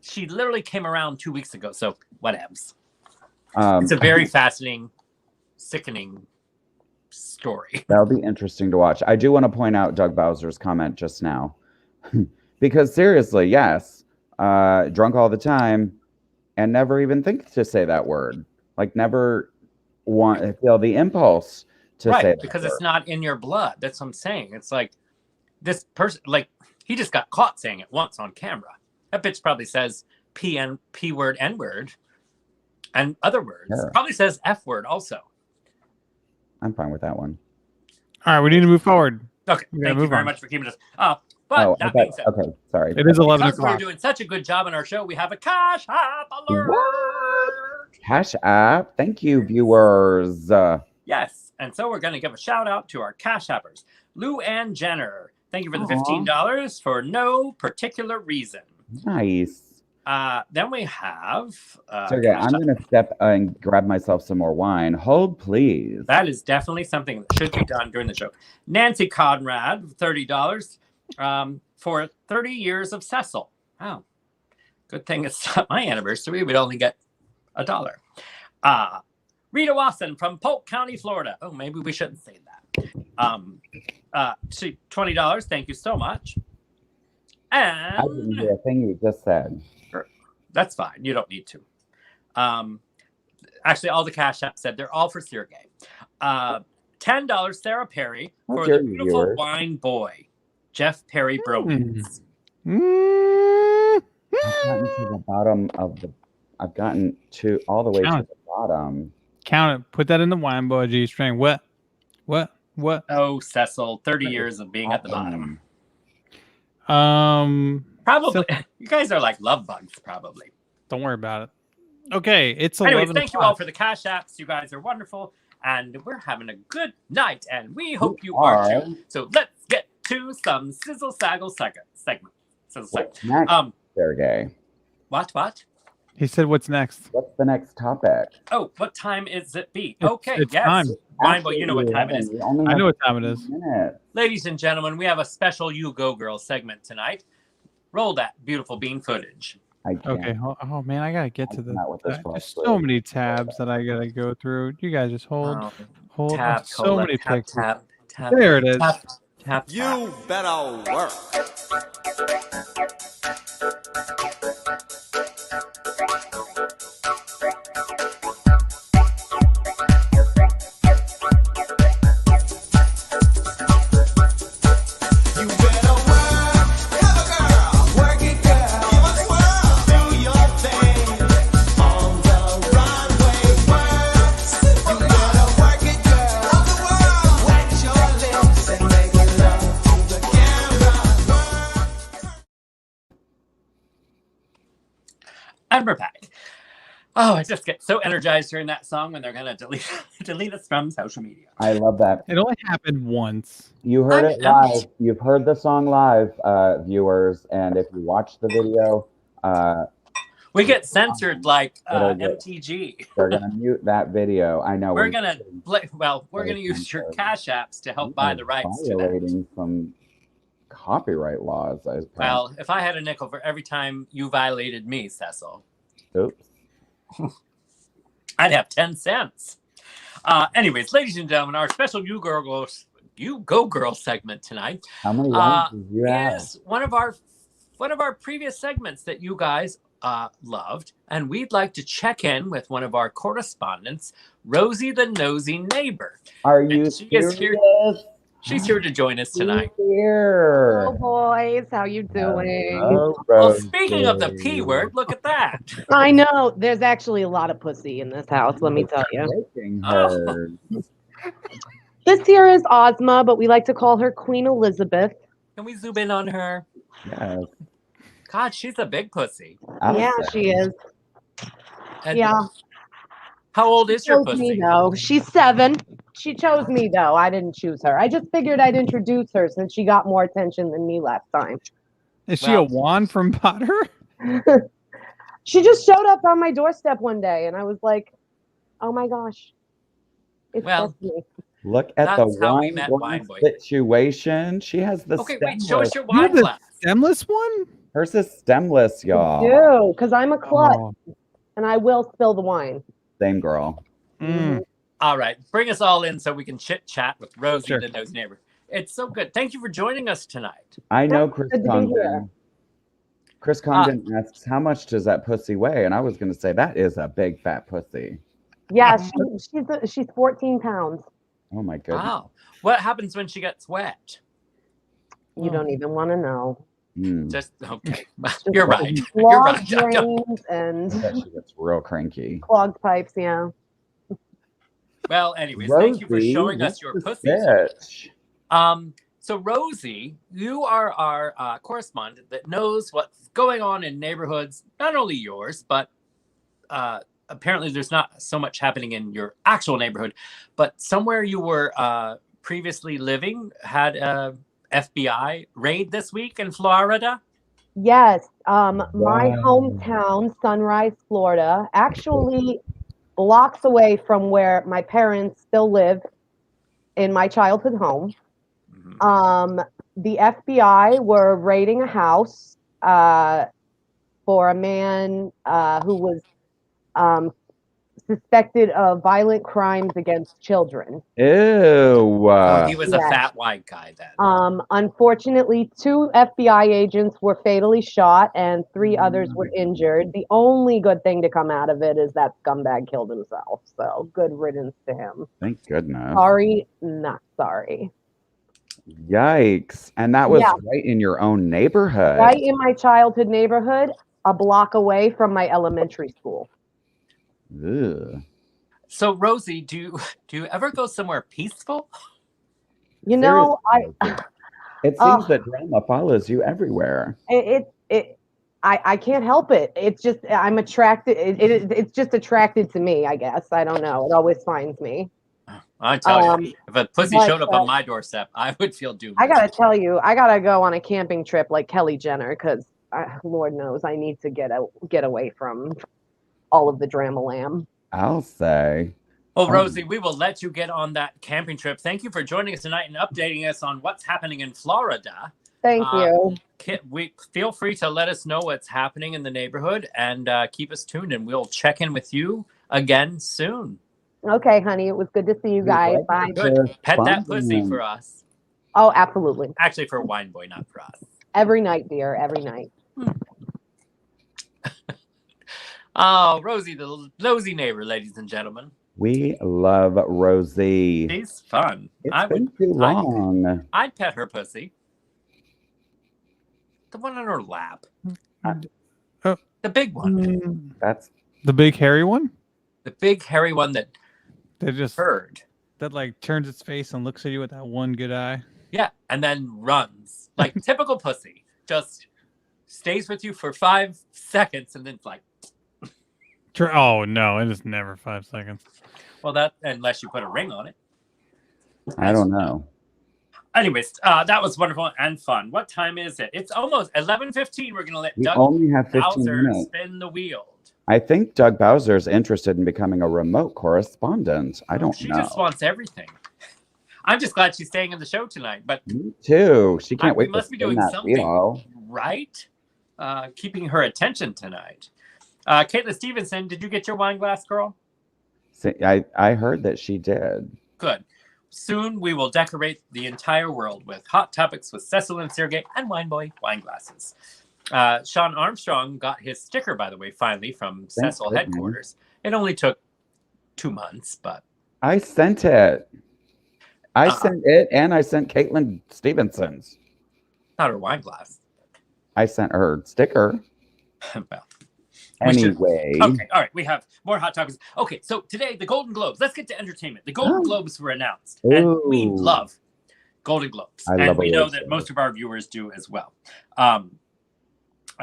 she literally came around 2 weeks ago, so whatevs. It's a very fascinating, sickening story. That'll be interesting to watch. I do want to point out Doug Bowser's comment just now. Because seriously, yes, drunk all the time and never even think to say that word. Like never feel the impulse to say that because word. It's not in your blood. That's what I'm saying. It's like this person, like he just got caught saying it once on camera. That bitch probably says P word, N word, and other words. Sure. Probably says F word also. I'm fine with that one. All right, we need to move forward. Okay, thank you very much for keeping us. But that being said, okay, sorry. It is 11 because o'clock. we're doing such a good job on our show, we have a Cash App alert. What? Cash App. Thank you, viewers. Yes, and so we're going to give a shout out to our Cash Appers. Lou Ann Jenner, thank you for the $15 for no particular reason. Nice. Then we have... Sergey, I'm going to step and grab myself some more wine. Hold, please. That is definitely something that should be done during the show. Nancy Conrad, $30 for 30 years of Cecil. Wow. Good thing it's not my anniversary. We'd only get $1. Rita Wasson from Polk County, Florida. Oh, maybe we shouldn't say that. $20. Thank you so much. And I didn't hear a thing you just said. That's fine. You don't need to. Actually, all the Cash App said they're all for Sureg'ay. $10, Sarah Perry, for the beautiful wine boy, Jeff Perry Bromance. I've gotten to the bottom of the... I've gotten to all the way to the bottom. Count it. Put that in the wine boy G string. What? Oh, Cecil, 30 years of being at the bottom. Probably. You guys are like love bugs, probably. Don't worry about it. Okay, it's 11 Anyways, thank you all for the Cash Apps. You guys are wonderful, and we're having a good night, and we hope you are too. So let's get to some Sizzle Saggle segment. Next, Sergey. What? He said, "What's next?" What's the next topic? Oh, what time is it? It's yes. time. Wine boy, you know what time it is. I know what time it is. Ladies and gentlemen, we have a special You Go Girl segment tonight. Roll that beautiful bean footage. Okay. Oh man, I gotta get to this. There's so many tabs that I gotta go through. You guys just hold. Tap, so many pictures. Tap, there it is. Tap. You better work. And we're back. Oh, I just get so energized hearing that song when they're going to delete us from social media. I love that. It only happened once. You heard it live. You've heard the song live, viewers. And if you watch the video... we get censored like MTG. They're going to mute that video. I know. We're going to use your Cash Apps to help buy the rights to violating some copyright laws. Well, if I had a nickel for every time you violated me, Cecil. Oops. I'd have 10 cents. Anyways, ladies and gentlemen, our special You Go Girl segment tonight. How many ones did you have? Is one of our previous segments that you guys loved, and we'd like to check in with one of our correspondents, Rosie the Nosy Neighbor. Are you serious? She's here to join us tonight. Hello, boys. How you doing? Well, speaking of the P word, look at that. I know. There's actually a lot of pussy in this house, let me tell you. This here is Ozma, but we like to call her Queen Elizabeth. Can we zoom in on her? Yes. God, she's a big pussy. Yeah, she is. And Yeah. how old is your Chose me pussy? though. She's 7. She chose me though. I didn't choose her. I just figured I'd introduce her since she got more attention than me last time. Is she a Well- wand from Potter? She just showed up on my doorstep one day, and I was like, "Oh my gosh, it's Well, Destiny." Look at the That's how we wine met glass Wine Boy. situation. She has the Okay, stemless. wait, show us your You have wine the glass. stemless one? Hers is stemless, y'all. Do because I'm a clut, Oh. and I will spill the wine. Same girl. Mm. All right, bring us all in so we can chit chat with Rosie, Sure. the nosy neighbor. It's so good. Thank you for joining us tonight. I know Yep, Chris good to be here. Condon. Chris Condon asks, how much does that pussy weigh? And I was going to say, that is a big fat pussy. Yeah, she's 14 pounds. Oh, my goodness. Wow. What happens when she gets wet? You don't even want to know. Mm. Just okay. Just You're right. You're right. Clogged drains and I bet she gets real cranky. clogged pipes. Yeah. Well, anyways, thank you for Rosie, showing us what's your the pussy. stitch? So Rosie, you are our correspondent that knows what's going on in neighborhoods, not only yours, but apparently there's not so much happening in your actual neighborhood, but somewhere you were previously living had a FBI raid this week in Florida. Yes. My Wow. hometown, Sunrise, Florida, actually blocks away from where my parents still live in my childhood home. The FBI were raiding a house for a man who was suspected of violent crimes against children. Ew. Oh, he was a Yes. fat white guy then. Unfortunately, 2 FBI agents were fatally shot and 3 others were injured. The only good thing to come out of it is that scumbag killed himself. So good riddance to him. Thank goodness. Sorry, not sorry. Yikes. And that was Yeah. right in your own neighborhood. Right in my childhood neighborhood, a block away from my elementary school. Ugh. So Rosie, do you ever go somewhere peaceful? You know, Seriously. It seems that drama follows you everywhere. I can't help it. It's just I'm attracted. It's just attracted to me. I guess I don't know. It always finds me. I tell you, if a pussy showed up on my doorstep, I would feel doomed. I gotta tell you, I gotta go on a camping trip like Kelly Jenner because Lord knows I need to get away from all of the drama lamb. I'll say. Well, Rosie, we will let you get on that camping trip. Thank you for joining us tonight and updating us on what's happening in Florida. Thank you. We feel free to let us know what's happening in the neighborhood and keep us tuned, and we'll check in with you again soon. Okay, honey, it was good to see you guys. Bye. Good. Pet that pussy for us. Oh, absolutely. Actually, for Wine Boy, not for us. Every night, dear. Every night. Oh, Rosie, the nosy neighbor, ladies and gentlemen. We love Rosie. She's fun. It's been too long. I'd pet her pussy. The one on her lap. The big one. That's the big hairy one? The big hairy one that just heard. That like turns its face and looks at you with that one good eye. Yeah, and then runs. Like typical pussy. Just stays with you for 5 seconds and then like oh no, it is never 5 seconds. well, that unless you put a ring on it. I don't know. Anyways, that was wonderful and fun. What time is it? It's almost 11:15. We're gonna let We Doug only have 15 Bowser minutes. spin the wheel. I think Doug Bowser is interested in becoming a remote correspondent. I don't She know. just wants everything. I'm just glad she's staying in the show tonight. But Me too. She can't we wait must to be spin doing that something wheel. right. Keeping her attention tonight. Caitlin Stevenson, did you get your wine glass, girl? See, I heard that she did. Good. Soon we will decorate the entire world with Hot Topics with Cecil and Sureg'ay and Wine Boy wine glasses. Sean Armstrong got his sticker, by the way, finally from Thank Cecil goodness. headquarters. It only took 2 months, but I sent it. I sent it, and I sent Caitlin Stevenson's. not her wine glass. I sent her sticker. Well, Anyway. Okay, all right. We have more hot topics. Okay, so today, the Golden Globes. Let's get to entertainment. The Golden Globes were announced, and we Ooh. love Golden Globes. I and love we know awards that shows. most of our viewers do as well. I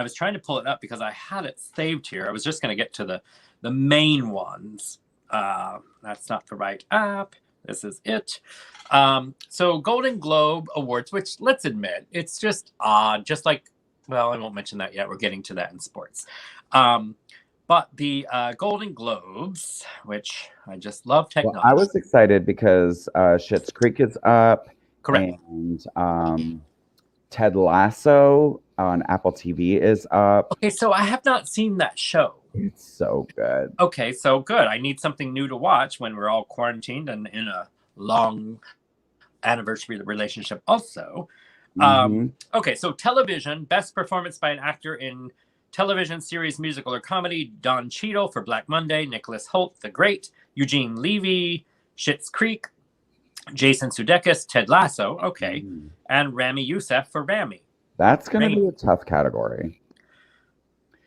was trying to pull it up because I had it saved here. I was just going to get to the main ones. That's not the right app. This is it. So Golden Globe Awards, which let's admit, it's just odd. Just like, well, I won't mention that yet. We're getting to that in sports. But the Golden Globes, which I just love technology. Well, I was excited because Schitt's Creek is up. Correct. And Ted Lasso on Apple TV is up. Okay, so I have not seen that show. It's so good. Okay, so good. I need something new to watch when we're all quarantined and in a long anniversary of the relationship also. Okay, so television, best performance by an actor in television, series, musical, or comedy. Don Cheadle for Black Monday, Nicholas Hoult, The Great, Eugene Levy, Schitt's Creek, Jason Sudeikis, Ted Lasso, okay, and Rami Youssef for Rami. That's going to be a tough category.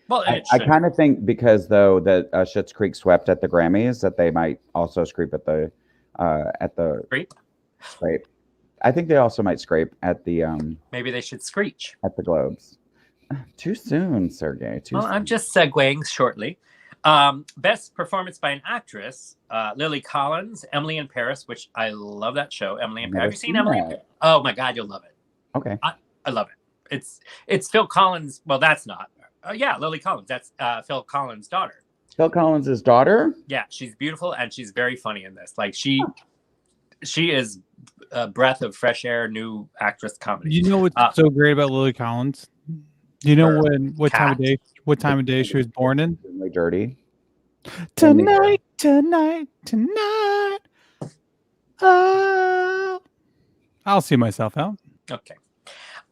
Well, I kind of think because though that Schitt's Creek swept at the Grammys, that they might also scrape at the scrape. I think they also might scrape at the maybe they should Skreech at the Globes. Too soon, Sergey. Too soon. I'm just segueing shortly. Best performance by an actress, Lily Collins, Emily in Paris, which I love that show. Emily in Paris. Have you seen Emily in Paris? Oh my God, you'll love it. Okay. I love it. It's Phil Collins. Well, that's not. Yeah, Lily Collins. That's Phil Collins' daughter. Phil Collins' daughter? Yeah, she's beautiful and she's very funny in this. Like she is a breath of fresh air, new actress comedy. You know what's so great about Lily Collins? Do you know what time of day she was born in? Really dirty. Tonight. Oh, I'll see myself out. Okay.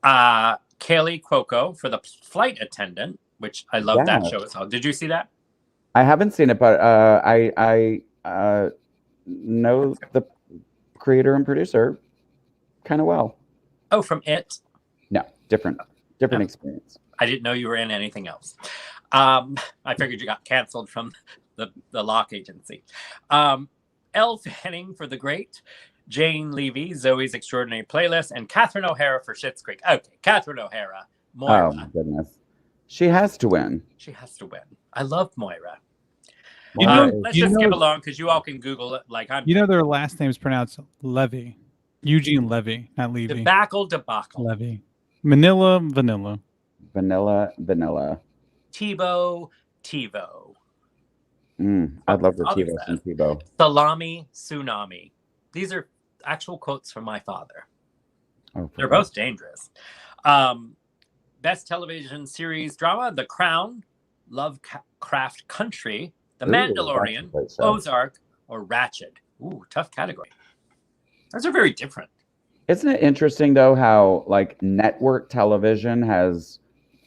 Kaylee Cuoco for The Flight Attendant, which I love that show as well. Did you see that? I haven't seen it, but I know the creator and producer kind of well. Oh, from It? No, different experience. I didn't know you were in anything else. I figured you got canceled from the lock agency. Elle Fanning for The Great, Jane Levy, Zoe's Extraordinary Playlist, and Catherine O'Hara for Schitt's Creek. Okay, Catherine O'Hara, Moira. Oh my goodness, she has to win. She has to win. I love Moira. Let's you just know, skip along because you all can Google it. Like I'm. You know their last name's pronounced Levy, Eugene Levy, not Levy. Debacle. Levy, Manila, Vanilla. TiVo. I'd love the TiVo and TiVo. Salami, Tsunami. These are actual quotes from my father. Oh, they're both dangerous. Best television series drama: The Crown, Lovecraft Country, The Mandalorian, Ozark, or Ratched. Ooh, tough category. Those are very different. Isn't it interesting though how like network television has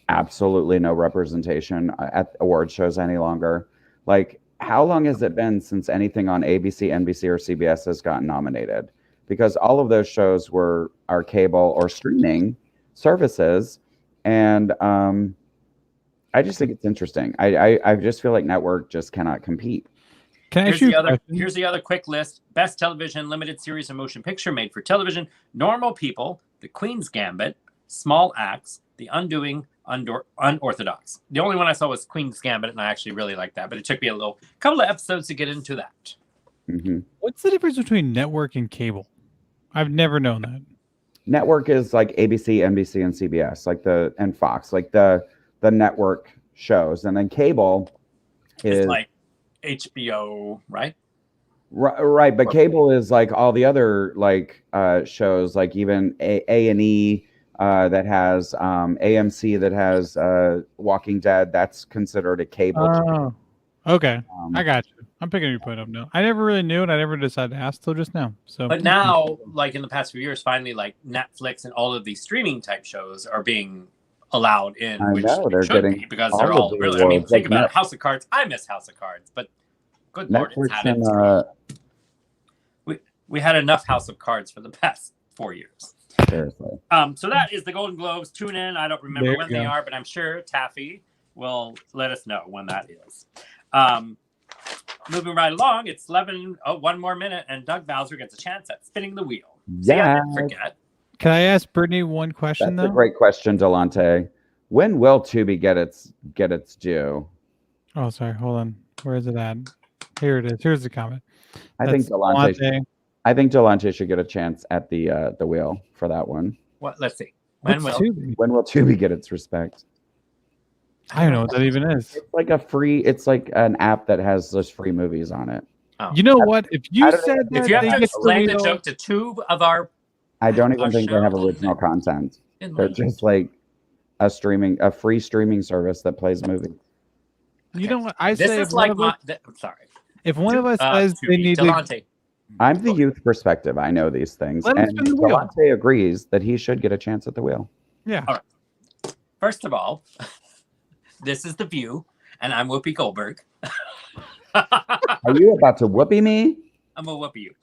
absolutely no representation at award shows any longer? Like, how long has it been since anything on ABC, NBC, or CBS has gotten nominated? Because all of those shows are cable or streaming services, and I just think it's interesting. I just feel like network just cannot compete. Here's the other quick list. Best television, limited series, and motion picture made for television: Normal People, The Queen's Gambit, Small Acts, The Undoing, Unorthodox. The only one I saw was Queen's Gambit, and I actually really liked that, but it took me a couple of episodes to get into that. Mm-hmm. What's the difference between network and cable? I've never known that. Network is like ABC, NBC, and CBS, and Fox, like the network shows, and then cable is like HBO, right? Right, but cable is like all the other shows, like even A&E that has AMC that has Walking Dead. That's considered a cable. Oh, okay. I got you. I'm picking your point up now. I never really knew, and I never decided to ask till just now. So, but now, like in the past few years, finally, like Netflix and all of these streaming type shows are being allowed in. I know they're getting because they're all really. I mean, think about it. House of Cards. I miss House of Cards, but good Netflix Lord, it's had it. We had enough House of Cards for the past 4 years. Seriously. So that is the Golden Globes. Tune in. I don't remember when they are, but I'm sure Taffy will let us know when that is. Moving right along, it's 11. Oh, one more minute, and Doug Bowser gets a chance at spinning the wheel. See, I didn't forget. Can I ask Brittany one question That's though? a great question, Delante. When will Tubi get its due? Oh, sorry. Hold on. Where is it at? Here it is. Here's the comment. I think Delante. Delante. I think Delante should get a chance at the wheel for that one. What? Let's see. What's Tubi? When will Tubi get its respect? I don't know what that even is. It's like a free. It's like an app that has those free movies on it. Oh. You know what? If you said that if you have they to get explain the the joke to two of our, I don't even think they have show. original content. They're Enlighten. just like a free streaming service that plays movies. You know what? I This say is if like one of us, I'm sorry. if one of us says they need to, Delante. I'm the youth perspective. I know these things, Let him and spin the wheel. Delante agrees that he should get a chance at the wheel. yeah. All right. First of all, this is The View, and I'm Whoopi Goldberg. Are you about to whoopee me? I'm gonna whoop you.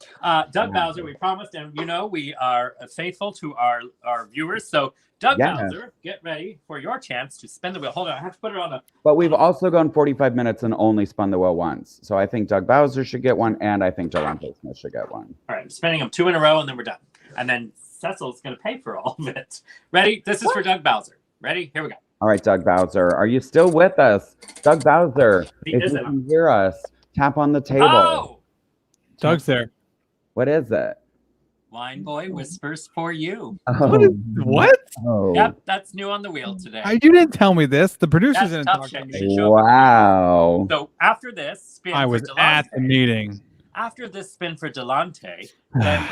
Doug Bowser, we promised, and we are faithful to our viewers. So, Doug Bowser, get ready for your chance to spin the wheel. Hold on, I have to put it on the. But we've also gone 45 minutes and only spun the wheel once. So I think Doug Bowser should get one, and I think Delante Smith should get one. All right, I'm spinning them 2 in a row, and then we're done. And then Cecil's gonna pay for all of it. Ready? This is for Doug Bowser. Ready? Here we go. All right, Doug Bowser, are you still with us? Doug Bowser, if you can hear us, tap on the table. Oh! Doug's there. What is it? Wine Boy whispers for you. Oh, What? no. Yep, that's new on the wheel today. You didn't tell me this. The producers That's didn't tough talk to shit. me. You should show up. Wow. So after this spin I for was Delante, at the meeting. after this spin for Delante, then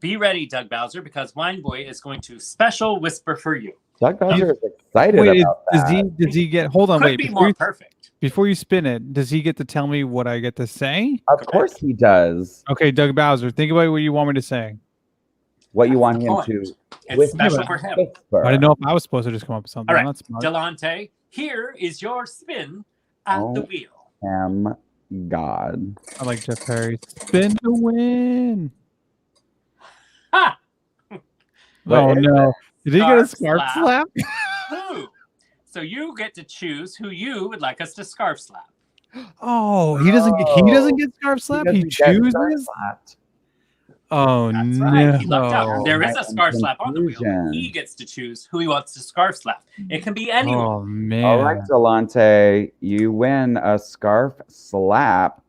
be ready, Doug Bowser, because Wine Boy is going to special whisper for you. Doug Bowser is excited Wait, about that. does he get? Hold on, Could wait. be more perfect. Before you spin it, does he get to tell me what I get to say? Of course he does. Okay, Doug Bowser, think about what you want me to say. What you That's want the him point. to It's whisper. special for him. Whisper. I didn't know if I was supposed to just come up with something. All right, That's smart. Delante, here is your spin at the Oh. wheel. God. I like Jeff Perry. Spin to win. Ha! Oh no! Did he get a Scarf scarf slap? Who? So you get to choose who you would like us to scarf slap. Oh, he doesn't. He doesn't get scarf slap. He doesn't get chooses. scarf slapped. Oh That's no! right. He lucked out. There is my a scarf slap on the wheel. confusion. He gets to choose who he wants to scarf slap. It can be anyone. Oh man! All right, Delante, you win a scarf slap.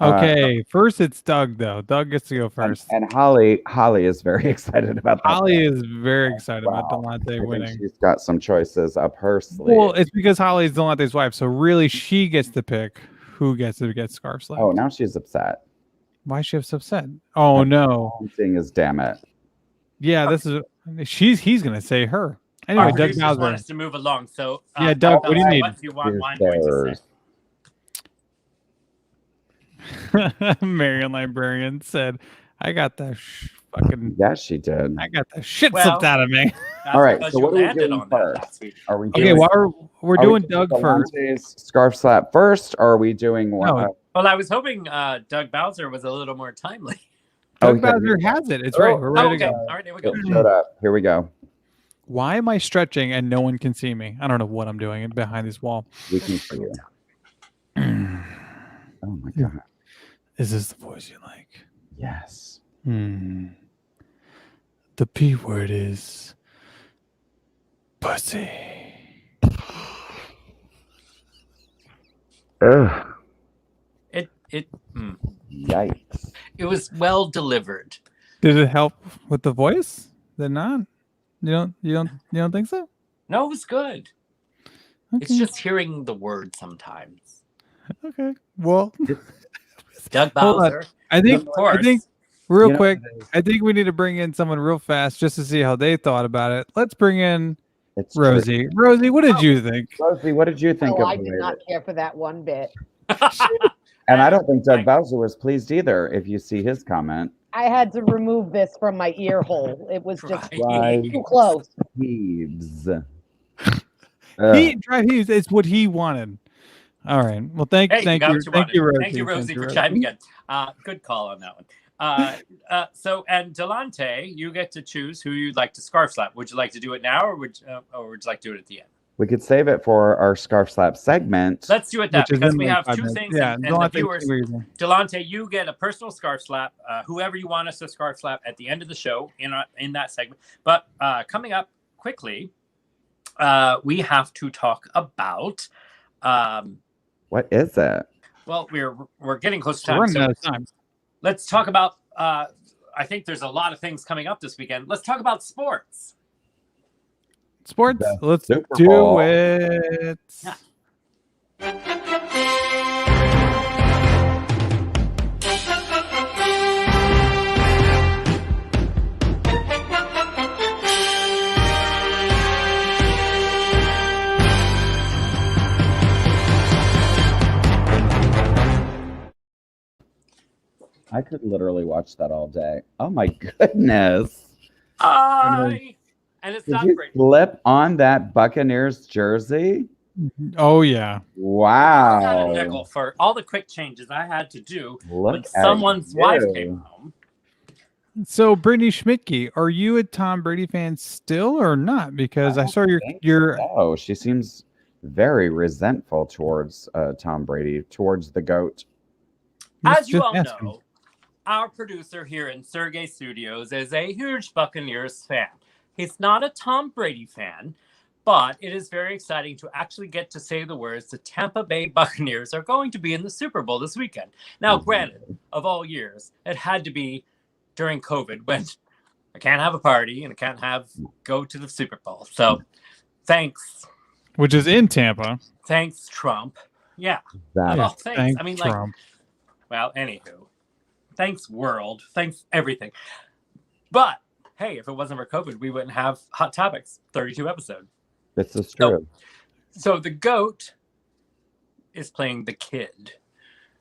Okay, first it's Doug though. Doug gets to go And, first. and Holly is very excited about that. Holly is very excited Wow. about Delante I think winning. she's got some choices up her sleeve. Well, it's because Holly is Delante's wife, so really she gets to pick who gets to get scarf slapped. Oh, now she's upset. Why is she upset? Oh no! I'm seeing is damn it. Yeah, this is he's gonna say her. Anyway, Our Doug producers want Bowser. us to move along. So Yeah, Doug, what do you need? What do you want Here's Wine Boy to theirs. say? Marion Librarian said, "I got the fucking. Yes, she did. I got the shit Well, slipped out of me." That's All right, because so you what are we landed doing on that first? last week. Are we Okay, doing, well, we're are we doing Doug first. Delante's scarf slap first, or are we doing one? No. Well, I was hoping Doug Bowser was a little more timely. Doug Okay. Bowser has it. It's Oh, right. We're ready Okay, to go. all right, here we go. It showed up. Here we go. Why am I stretching and no one can see me? I don't know what I'm doing behind this wall. We can see you. Oh my god. Is this the voice you like? Yes. The P word is pussy. Ugh. Yikes. It was well delivered. Did it help with the voice? Did not? You don't think so? No, it was good. Okay. It's just hearing the word sometimes. Okay. Well, Doug Hold on. Bowser. I think Of course. real You know quick, what it is? I think we need to bring in someone real fast just to see how they thought about it. Let's bring in It's true. Rosie. Rosie, what did you think? Rosie, what did you think Oh, of I the did way not that- care for that one bit. And I don't think Doug Bowser was pleased either, if you see his comment. I had to remove this from my ear hole. It was just Right. too close. Heaves. It's what he wanted. All right. Well, thank Hey, you, got what you thank you, wanted. Rosie. Thank you, Rosie, Thank for you, chiming in. Good call on that one. So, and Delante, you get to choose who you'd like to scarf slap. Would you like to do it now, or would you like to do it at the end? We could save it for our scarf slap segment. Let's do it that Which is because in we like have 5 two minutes. things, Yeah, and don't the have to viewers. take reason. Delonte, you get a personal scarf slap. Whoever you want us to scarf slap at the end of the show in that segment. But coming up quickly, we have to talk about. What is it? Well, we're getting close to We're time. running So out of time. let's talk about. I think there's a lot of things coming up this weekend. Let's talk about sports. Sports. The Let's Super do Bowl. it. Yeah. I could literally watch that all day. Oh my goodness. And it's Did not you great. slip on that Buccaneers jersey? Oh yeah. I had a Wow. nickel for all the quick changes I had to do Look when at someone's wife you. came home. So Brittany Schmidtke, are you a Tom Brady fan still or not? Because I saw your Oh, she seems very resentful towards Tom Brady, towards the GOAT. As you just all ask him. know, our producer here in Sureg'ay Studios is a huge Buccaneers fan. He's not a Tom Brady fan, but it is very exciting to actually get to say the words the Tampa Bay Buccaneers are going to be in the Super Bowl this weekend. Now, granted, of all years, it had to be during COVID when I can't have a party and I can't go to the Super Bowl. So thanks. which is in Tampa. Thanks, Trump. Yeah. That Well, thanks. I mean, like, Trump. well, anywho. Thanks, world. Thanks, everything. But, hey, if it wasn't for COVID, we wouldn't have Hot Topics, 32 episode. this is true. So the GOAT is playing the kid.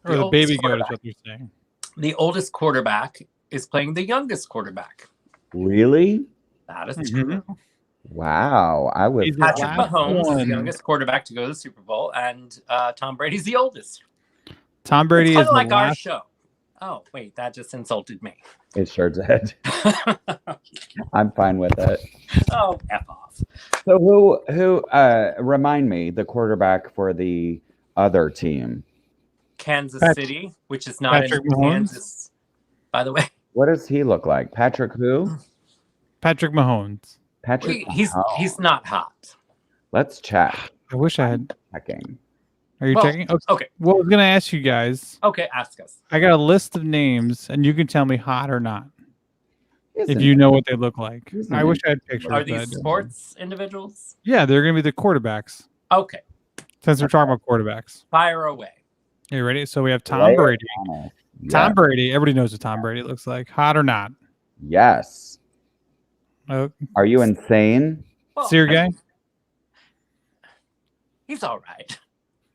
Or the baby oldest goat is quarterback. what you're saying. The oldest quarterback is playing the youngest quarterback. Really? That is Mhm. true. Wow. I was He's the Patrick last Mahomes is the one. youngest quarterback to go to the Super Bowl, and Tom Brady's the oldest. Tom Brady It's is kind the of like our last. show. Oh, wait, that just insulted me. It sure did. I'm fine with it. Oh, F off. So who remind me the quarterback for the other team? Kansas Pat- City, which is not Patrick in Mahomes? Kansas, by the way. What does he look like? Patrick who? Patrick Mahomes. Patrick He's Mahomes. not hot. Let's check. I wish I had. Checking. Are you Well, checking? okay. Well, I was gonna ask you guys. Okay, ask us. I got a list of names, and you can tell me hot or not if Isn't you it? know what they look like. Isn't I it? wish I had pictures. Are but I these don't. sports individuals? Yeah, they're gonna be the quarterbacks. Okay, Since we're talking about quarterbacks. fire away. Are you ready? So we have Tom Lay it Brady. on us. Tom Yes. Brady. Everybody knows what Tom Brady looks like. Hot or not? Yes. Oh, Are you insane? Well, Sureg'ay? He's all right.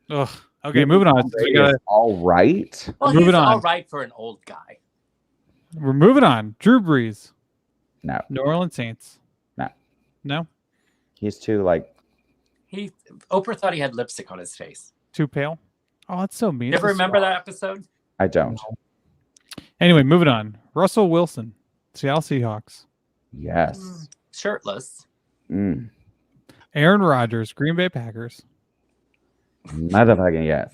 Ugh. Okay, moving on. Tom We Brady gotta- is all right. Well, Moving he's on. all right for an old guy. We're moving on. Drew Brees. No, New Orleans Saints. No. No? he's too like. Oprah thought he had lipstick on his face. Too pale? Oh, that's so mean. You ever remember that episode? I don't. Anyway, moving on. Russell Wilson. Seattle Seahawks. Yes. Shirtless. Mm. Aaron Rodgers. Green Bay Packers. Motherfucking yes.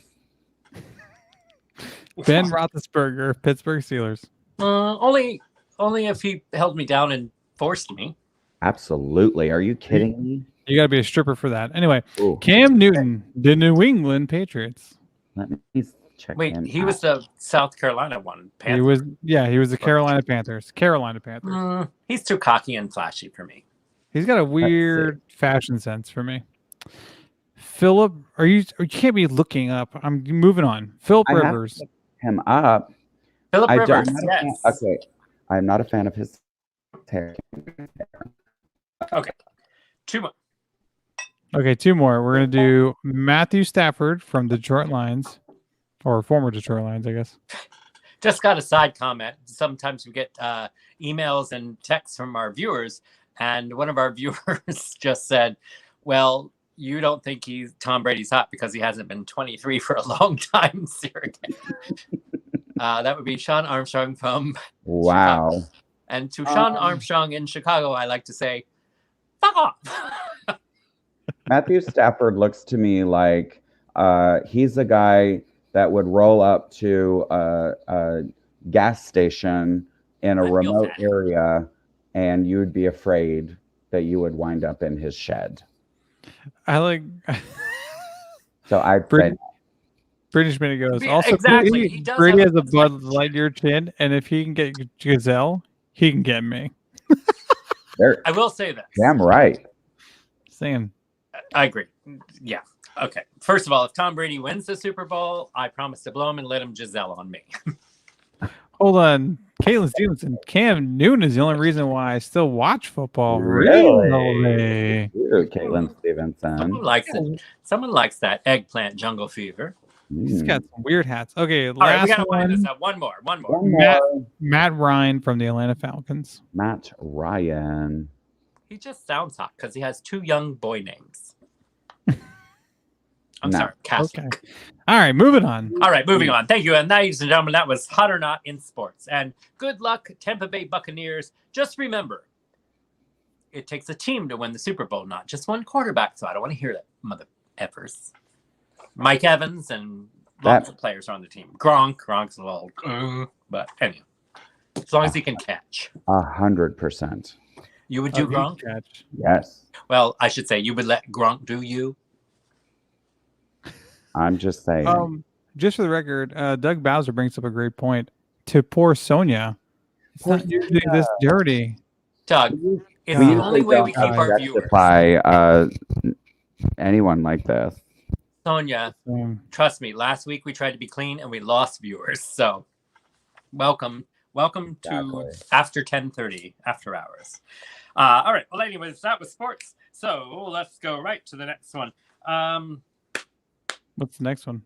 Ben Roethlisberger. Pittsburgh Steelers. Only if he held me down and forced me. Absolutely. Are you kidding me? You got to be a stripper for that. Anyway, Ooh. Cam Newton. The New England Patriots. Let me check. Wait, him he out. was the South Carolina one. He was the Carolina Panthers. Carolina Panthers. He's too cocky and flashy for me. He's got a weird fashion sense for me. Philip, you can't be looking up. I'm moving on. Philip I have Rivers. to look him up. Philip I Rivers, don't. yes. Okay, I'm not a fan of his hair. Okay. Two more. Okay, two more. We're gonna do Matthew Stafford from Detroit Lions, or former Detroit Lions, I guess. Just got a side comment. Sometimes we get emails and texts from our viewers, and one of our viewers just said, well, you don't think Tom Brady's hot because he hasn't been 23 for a long time, Sureg'ay. That would be Sean Armstrong from Wow. Chicago. And to Sean Armstrong in Chicago, I like to say, fuck off. Matthew Stafford looks to me like he's a guy that would roll up to a gas station in a I feel remote that. area, and you'd be afraid that you would wind up in his shed. I like. So I'd say British, British Minute goes. Yeah, Also, exactly. He does Brady have has a that's like Bud Lightyear chin, and if he can get Gazelle, he can get me. they're I will say this. damn right. Saying. I agree. Yeah. Okay. First of all, if Tom Brady wins the Super Bowl, I promise to blow him and let him Giselle on me. Hold on. Caitlin Stevenson. Cam Newton is the only reason why I still watch football. Really? Ooh, Caitlin Stevenson. Someone likes it. Someone likes that eggplant jungle fever. He's got some weird hats. Okay, All right, we last gotta wind this one. up. One more. One more. Matt Ryan from the Atlanta Falcons. Matt Ryan. He just sounds hot because he has 2 young boy names. I'm No. sorry, Catholic. Okay. All right, moving on. All right, moving on. Thank you. And ladies and gentlemen, that was Hot or Not in Sports. And good luck, Tampa Bay Buccaneers. Just remember, it takes a team to win the Super Bowl, not just one quarterback. So I don't want to hear that, mother effers. Mike Evans and lots of players are on the team. Gronk's a little, but anyway, as long as he can catch. 100%. You would do Gronk? Catch. Yes. Well, I should say you would let Gronk do you. I'm just saying. Just for the record, Doug Bowser brings up a great point. To poor Sonia, it's not usually this dirty. Doug, it's We the only way we keep our viewers. justify anyone like this. Sonia, trust me, last week we tried to be clean and we lost viewers. So welcome to after 10:30, after hours. All right. Well, anyways, that was sports. So let's go right to the next one. What's the next one?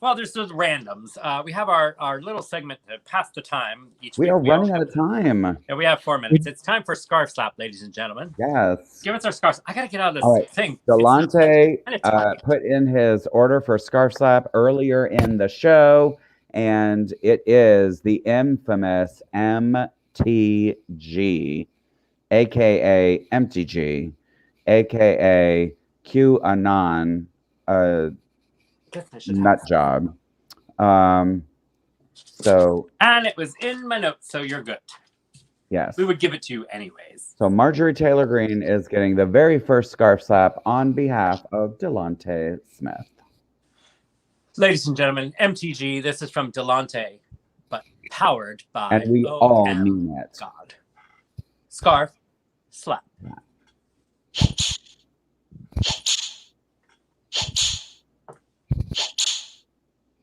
Well, there's those randoms. We have our little segment to pass the time each We week. are running out of time. Yeah, we have 4 minutes. It's time for Scarf Slap, ladies and gentlemen. Yes. Give us our scarves. I got to get out of this All right. thing. Delonte It's put in his order for Scarf Slap earlier in the show, and it is the infamous MTG, aka MTG, aka QAnon nut job. So and it was in my notes, so you're good. yes, We would give it to you anyways. so Marjorie Taylor Greene is getting the very first Scarf Slap on behalf of Delonte Smith. Ladies and gentlemen, MTG, this is from Delonte, but powered by And we all mean it. God. Scarf Slap.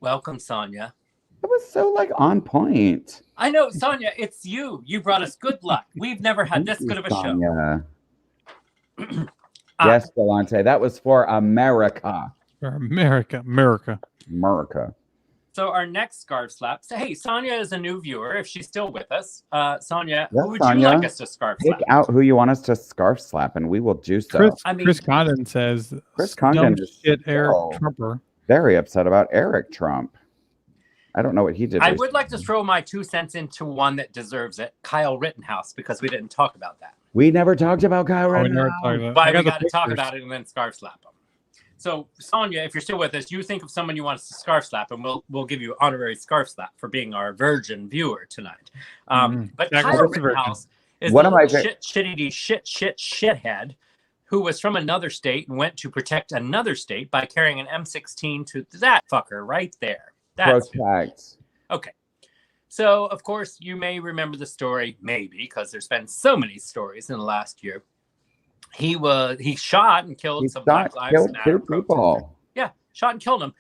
Welcome, Sonia. It was so on point. I know, Sonia, it's you. You brought us good luck. We've never had this good of a show. Sonia. Yes, Delonte, that was for America. For America. So our next scarf slap. So, hey, Sonia is a new viewer. If she's still with us, Sonia, Yes, who would Sonia. you like us to scarf Pick slap? out who you want us to scarf slap, and we will do so. Chris Condon says, Chris Condon dumb is shit Eric still Trumper. very upset about Eric Trump. I don't know what he did. I would like to throw my 2 cents into one that deserves it, Kyle Rittenhouse, because we didn't talk about that. We never talked about Kyle Rittenhouse. But we got to talk about it and then scarf slap them. So, Sonia, if you're still with us, you think of someone you want us to scarf slap, and we'll give you honorary scarf slap for being our virgin viewer tonight. But Kyle Rittenhouse is One of my shithead who was from another state and went to protect another state by carrying an M16 to that fucker right there. That's Protect. okay. So, of course, you may remember the story, maybe, because there's been so many stories in the last year. He shot and killed some Black Lives Matter people. Yeah, shot and killed him,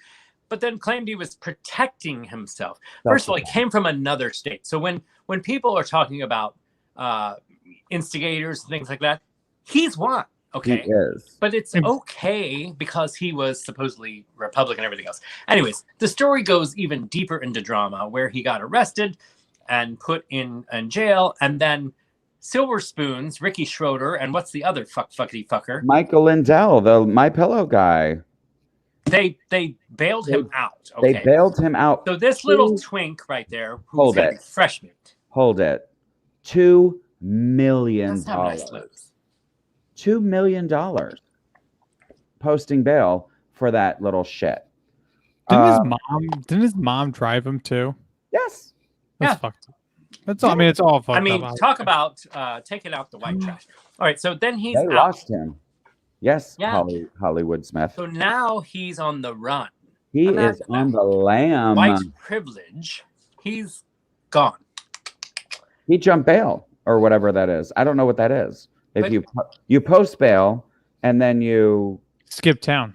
but then claimed he was protecting himself. First of all, he came from another state. So when people are talking about instigators and things like that, he's one. Okay. He is. But it's okay because he was supposedly Republican and everything else. Anyways, the story goes even deeper into drama where he got arrested and put in jail, and then Silver Spoons, Ricky Schroeder, and what's the other fuckity fucker? Michael Lindell, the My Pillow guy. They bailed him out. Okay? They bailed him out. So this little twink right there, who's a freshman. Hold it. $2 million. That's how nice lose. $2 million. posting bail for that little shit. Didn't his mom drive him too? Yes. That's fucked up. That's all. I mean, it's all fucked I mean, up. talk about taking out the white trash. All right, so then he's They out. lost him. Yes, Yeah. Hollywood Smith. So now he's on the run. He Imagine is on that. the lam. White privilege. He's gone. He jumped bail or whatever that is. I don't know what that is. If But- you post bail and then you skip town.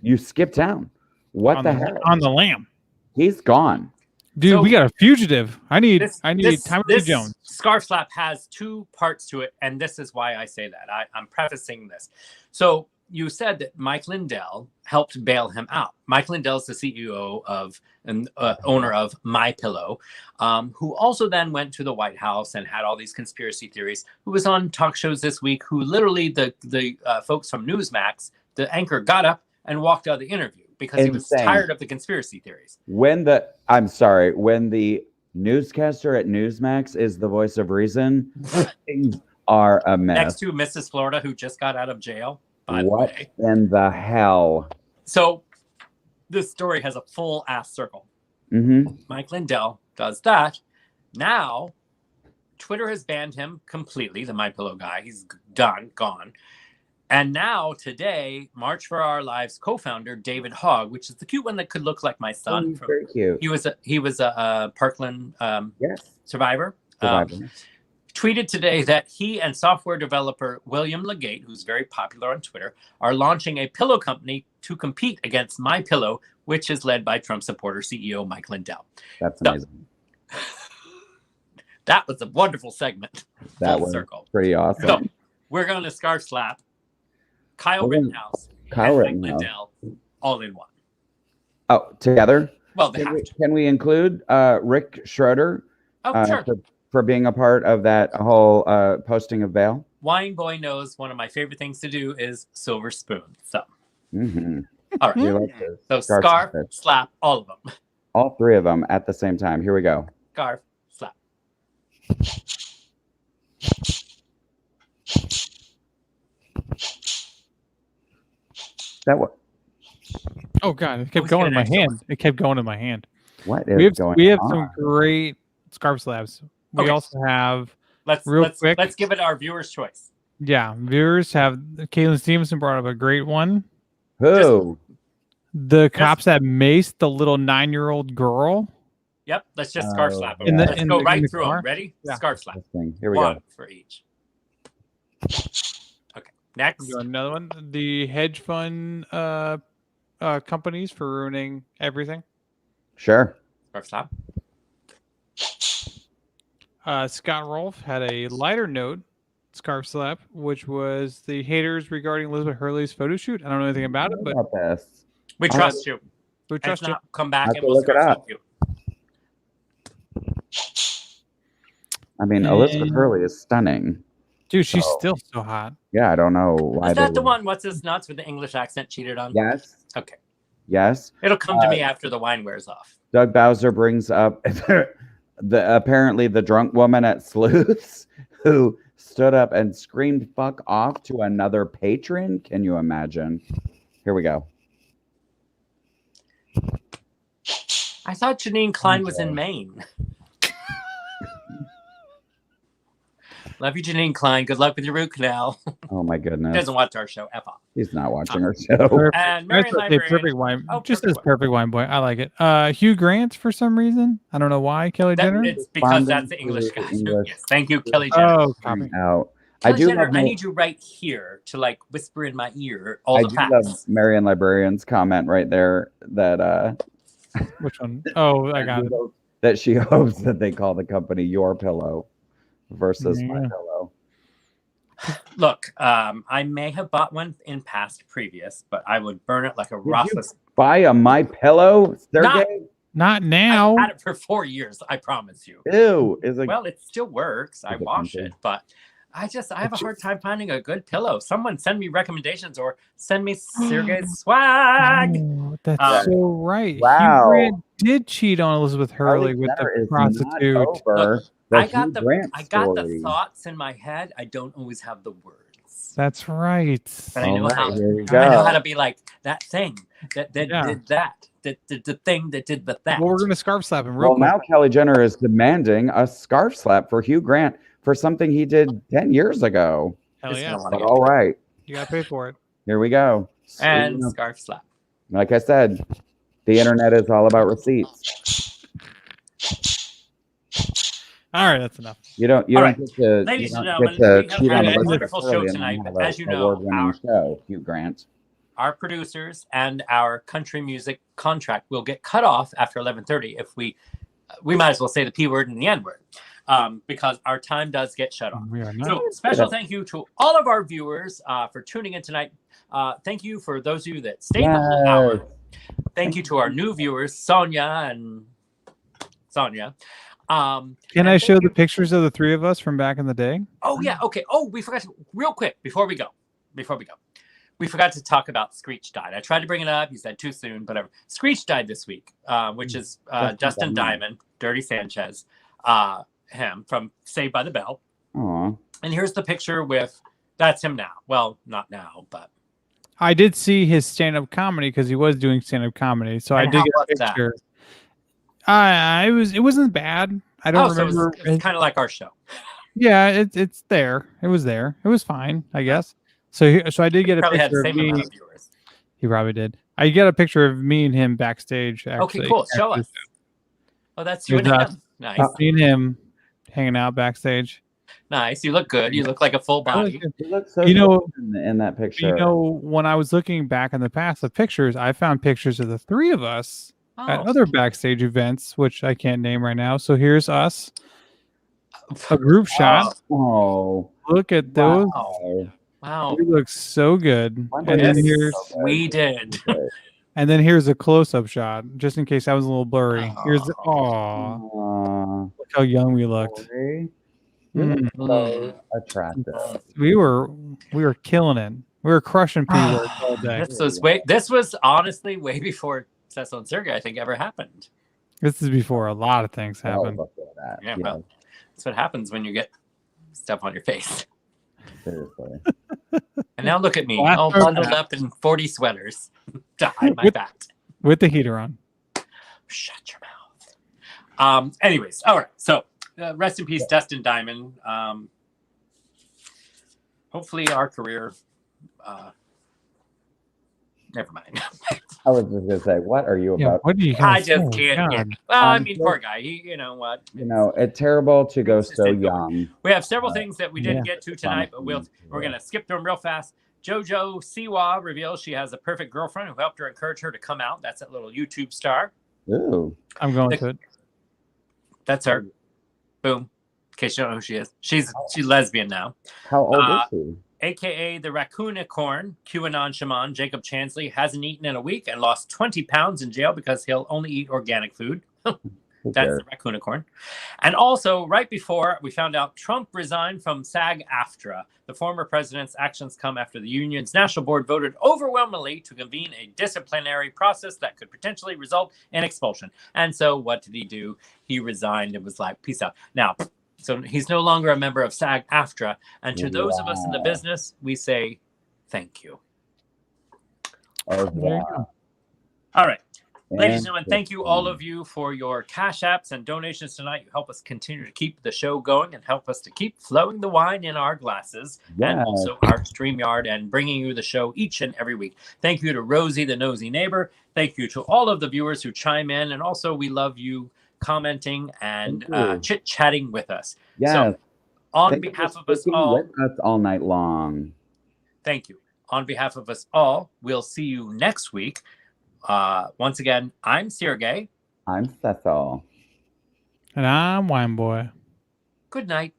You skip town. What on the hell? On the lam. He's gone. Dude, So we got a fugitive. I need Tommy this Jones. Scarf slap has two parts to it, and this is why I say that. I'm prefacing this. So you said that Mike Lindell helped bail him out. Mike Lindell is the CEO of and owner of My Pillow, who also then went to the White House and had all these conspiracy theories. Who was on talk shows this week? Who literally the folks from Newsmax, the anchor, got up and walked out of the interview because he was tired of the conspiracy theories. When the newscaster at Newsmax is the voice of reason, things are a mess. Next to Mrs. Florida, who just got out of jail, by the way. What in the hell? So this story has a full ass circle. Mm-hmm. Mike Lindell does that. Now, Twitter has banned him completely, the MyPillow guy. He's gone. And now, today, March for Our Lives co-founder David Hogg, which is the cute one that could look like my son. Very cute. He was a Parkland survivor. Survivor. Tweeted today that he and software developer William Legate, who's very popular on Twitter, are launching a pillow company to compete against MyPillow, which is led by Trump supporter CEO Mike Lindell. That's amazing. That was a wonderful segment. That was pretty awesome. So we're going to scarf slap Kyle Rittenhouse and Mike Lindell all in one. Oh, together? Well, can we include Rick Schroeder sure. for being a part of that whole posting of bail? Wine Boy knows one of my favorite things to do is silver spoon. So, All right. So scarf slap all of them. All three of them at the same time. Here we go. Scarf slap. That what? Oh god, it kept going in my hand. It kept going in my hand. What is going on? We have some great scarf slabs. We also have let's give it our viewers' choice. Yeah, viewers have Caitlin Stevenson brought up a great one. Who? The cops that maced the little 9-year-old girl. Yep, let's just scarf slap them. Let's go right through them. Ready? Yeah. Scarf slap. Here we one go. For each. Okay, next. Another one. The hedge fund companies for ruining everything. Sure. Scarf slap. Scott Rolfe had a lighter note scarf slap, which was the haters regarding Elizabeth Hurley's photo shoot. I don't know anything about it, but we trust you. We trust you. Come back and we'll look it up. You. I mean, Elizabeth Hurley is stunning. Dude, she's still so hot. Yeah, I don't know why. Is that the one? What's his nuts with the English accent cheated on? Yes. Okay. Yes. It'll come to me after the wine wears off. Doug Bowser brings up apparently the drunk woman at Sleuths who stood up and screamed "fuck off" to another patron. Can you imagine? Here we go. I thought Janine Klein was in Maine. Love you, Janine Klein. Good luck with your root canal. Oh my goodness. Doesn't watch our show. F off. He's not watching our show. And Marion Librarian. Perfect wine. Just as perfect wine boy. I like it. Hugh Grant for some reason. I don't know why. Kelly Jenner. It's because that's the English guy. Yes. Thank you, Kelly Jenner. Oh, copy. Out. Kelly Jenner, I need you right here to like whisper in my ear all the facts. I do love Marion Librarian's comment right there that which one? Oh, I got it. That she hopes that they call the company Your Pillow versus My Pillow. Look, I may have bought one in past previous, but I would burn it like a Rossless. Buy a My Pillow, Sergey? Not now. I've had it for 4 years. I promise you. Ew! Well, it still works. I wash it, but I have a hard time finding a good pillow. Someone send me recommendations or send me Sergey's swag. Oh, that's so right. Wow. Hugh Grant did cheat on Elizabeth Hurley with the prostitute. Look, I got the thoughts in my head. I don't always have the words. That's right. And I know how. here we I know go. how to be like that thing that did that. That did the thing that did that. Well, we're gonna scarf slap him real Well, quick. now Kelly Jenner is demanding a scarf slap for Hugh Grant for something he did 10 years ago. Hell It's yeah! gonna wanna But get all right, You gotta pay for it. here we go. and You know, scarf slap. like I said, the internet is all about receipts. All right, that's enough. You don't All right. get to Ladies and get gentlemen, to we have cheat on had the a list wonderful show early and tonight, then but have as you an know, award-winning show, Hugh Grant. our producers and our country music contract will get cut off after 11:30 if we might as well say the P word and the N word, because our time does get shut off. We are not. So special thank you to all of our viewers for tuning in tonight. Thank you for those of you that stayed the whole hour. Thank you to our new viewers, Sonia and Sonia. Can I show the pictures of the three of us from back in the day? Oh yeah, okay. Oh, we forgot to, real quick before we go. We forgot to talk about Skreech died. I tried to bring it up. You said too soon, whatever. Skreech died this week, which is Dustin Diamond, Dirty Sanchez, him from Saved by the Bell. Aw. And here's the picture with, that's him now. Well, not now, but. I did see his stand-up comedy because he was doing stand-up comedy, so And I did how get a was that? picture. It wasn't bad. I don't remember. So it's kind of like our show. Yeah, it's there. It was there. It was fine, I guess. So I did get a Probably had picture the of same me. amount of viewers. He probably did. I get a picture of me and him backstage. Actually, Okay, cool. Show us. Oh, that's you and Here's us. him. Nice. Me and him hanging out backstage. Nice. You look good. You look like a full body. You look so You know- good in that picture. You know, when I was looking back in the past of pictures, I found pictures of the three of us at Oh, other backstage events, which I can't name right now. So here's us, a group shot. Oh, Look at those. wow. wow. We look so good. One And then Yes, here's we did. here's a close-up shot, just in case that was a little blurry. Here's Oh. Aw. look how young we looked. Corey, you look so attractive. We were killing it. We were crushing P words all day. This was honestly way before Cecil and Sureg'ay, I think, ever happened. This is before a lot of things happened. Oh, look at that. Yeah, Yeah, well, that's what happens when you get stuff on your face. seriously. And now look at me, Well, all bundled up in 40 sweaters to hide my fat. With the heater on. Shut your mouth. Anyways, all right. So, rest in peace, Dustin Diamond. Hopefully, our career. Never mind. I was just gonna say, what are you about? What do you? I just can't. Yeah. Well, I mean, Um, poor guy. He, you know what? You know, it's terrible to go It's just so indoors. young. We have several things that we didn't Yeah. get to tonight, but we're gonna skip them real fast. JoJo Siwa reveals she has a perfect girlfriend who helped her encourage her to come out. That's that little YouTube star. Ooh. I'm going to it. That's her. Boom. In case you don't know who she is, she's lesbian now. How old is she? AKA the Raccoonicorn, QAnon shaman Jacob Chansley hasn't eaten in a week and lost 20 pounds in jail because he'll only eat organic food. Who That's cares? the Raccoonicorn. And also, right before we found out Trump resigned from SAG-AFTRA, the former president's actions come after the union's national board voted overwhelmingly to convene a disciplinary process that could potentially result in expulsion. And so what did he do? He resigned and was like, peace out. Now, so he's no longer a member of SAG-AFTRA. And to those of us in the Wow. business, we say thank you. Oh, There you wow. All right. Ladies and gentlemen, thank you all Interesting. of you for your cash apps and donations tonight. You help us continue to keep the show going and help us to keep flowing the wine in our glasses and Yes. also our StreamYard and bringing you the show each and every week. Thank you to Rosie, the nosy neighbor. Thank you to all of the viewers who chime in. And also, we love you commenting and Thank you. chit-chatting with us. Yes. So, on Thank you behalf for of us sticking all, with us all night long. thank you. On behalf of us all, we'll see you next week. Once again, I'm Sureg'ay. I'm Cecil. And I'm Wine Boy. Good night.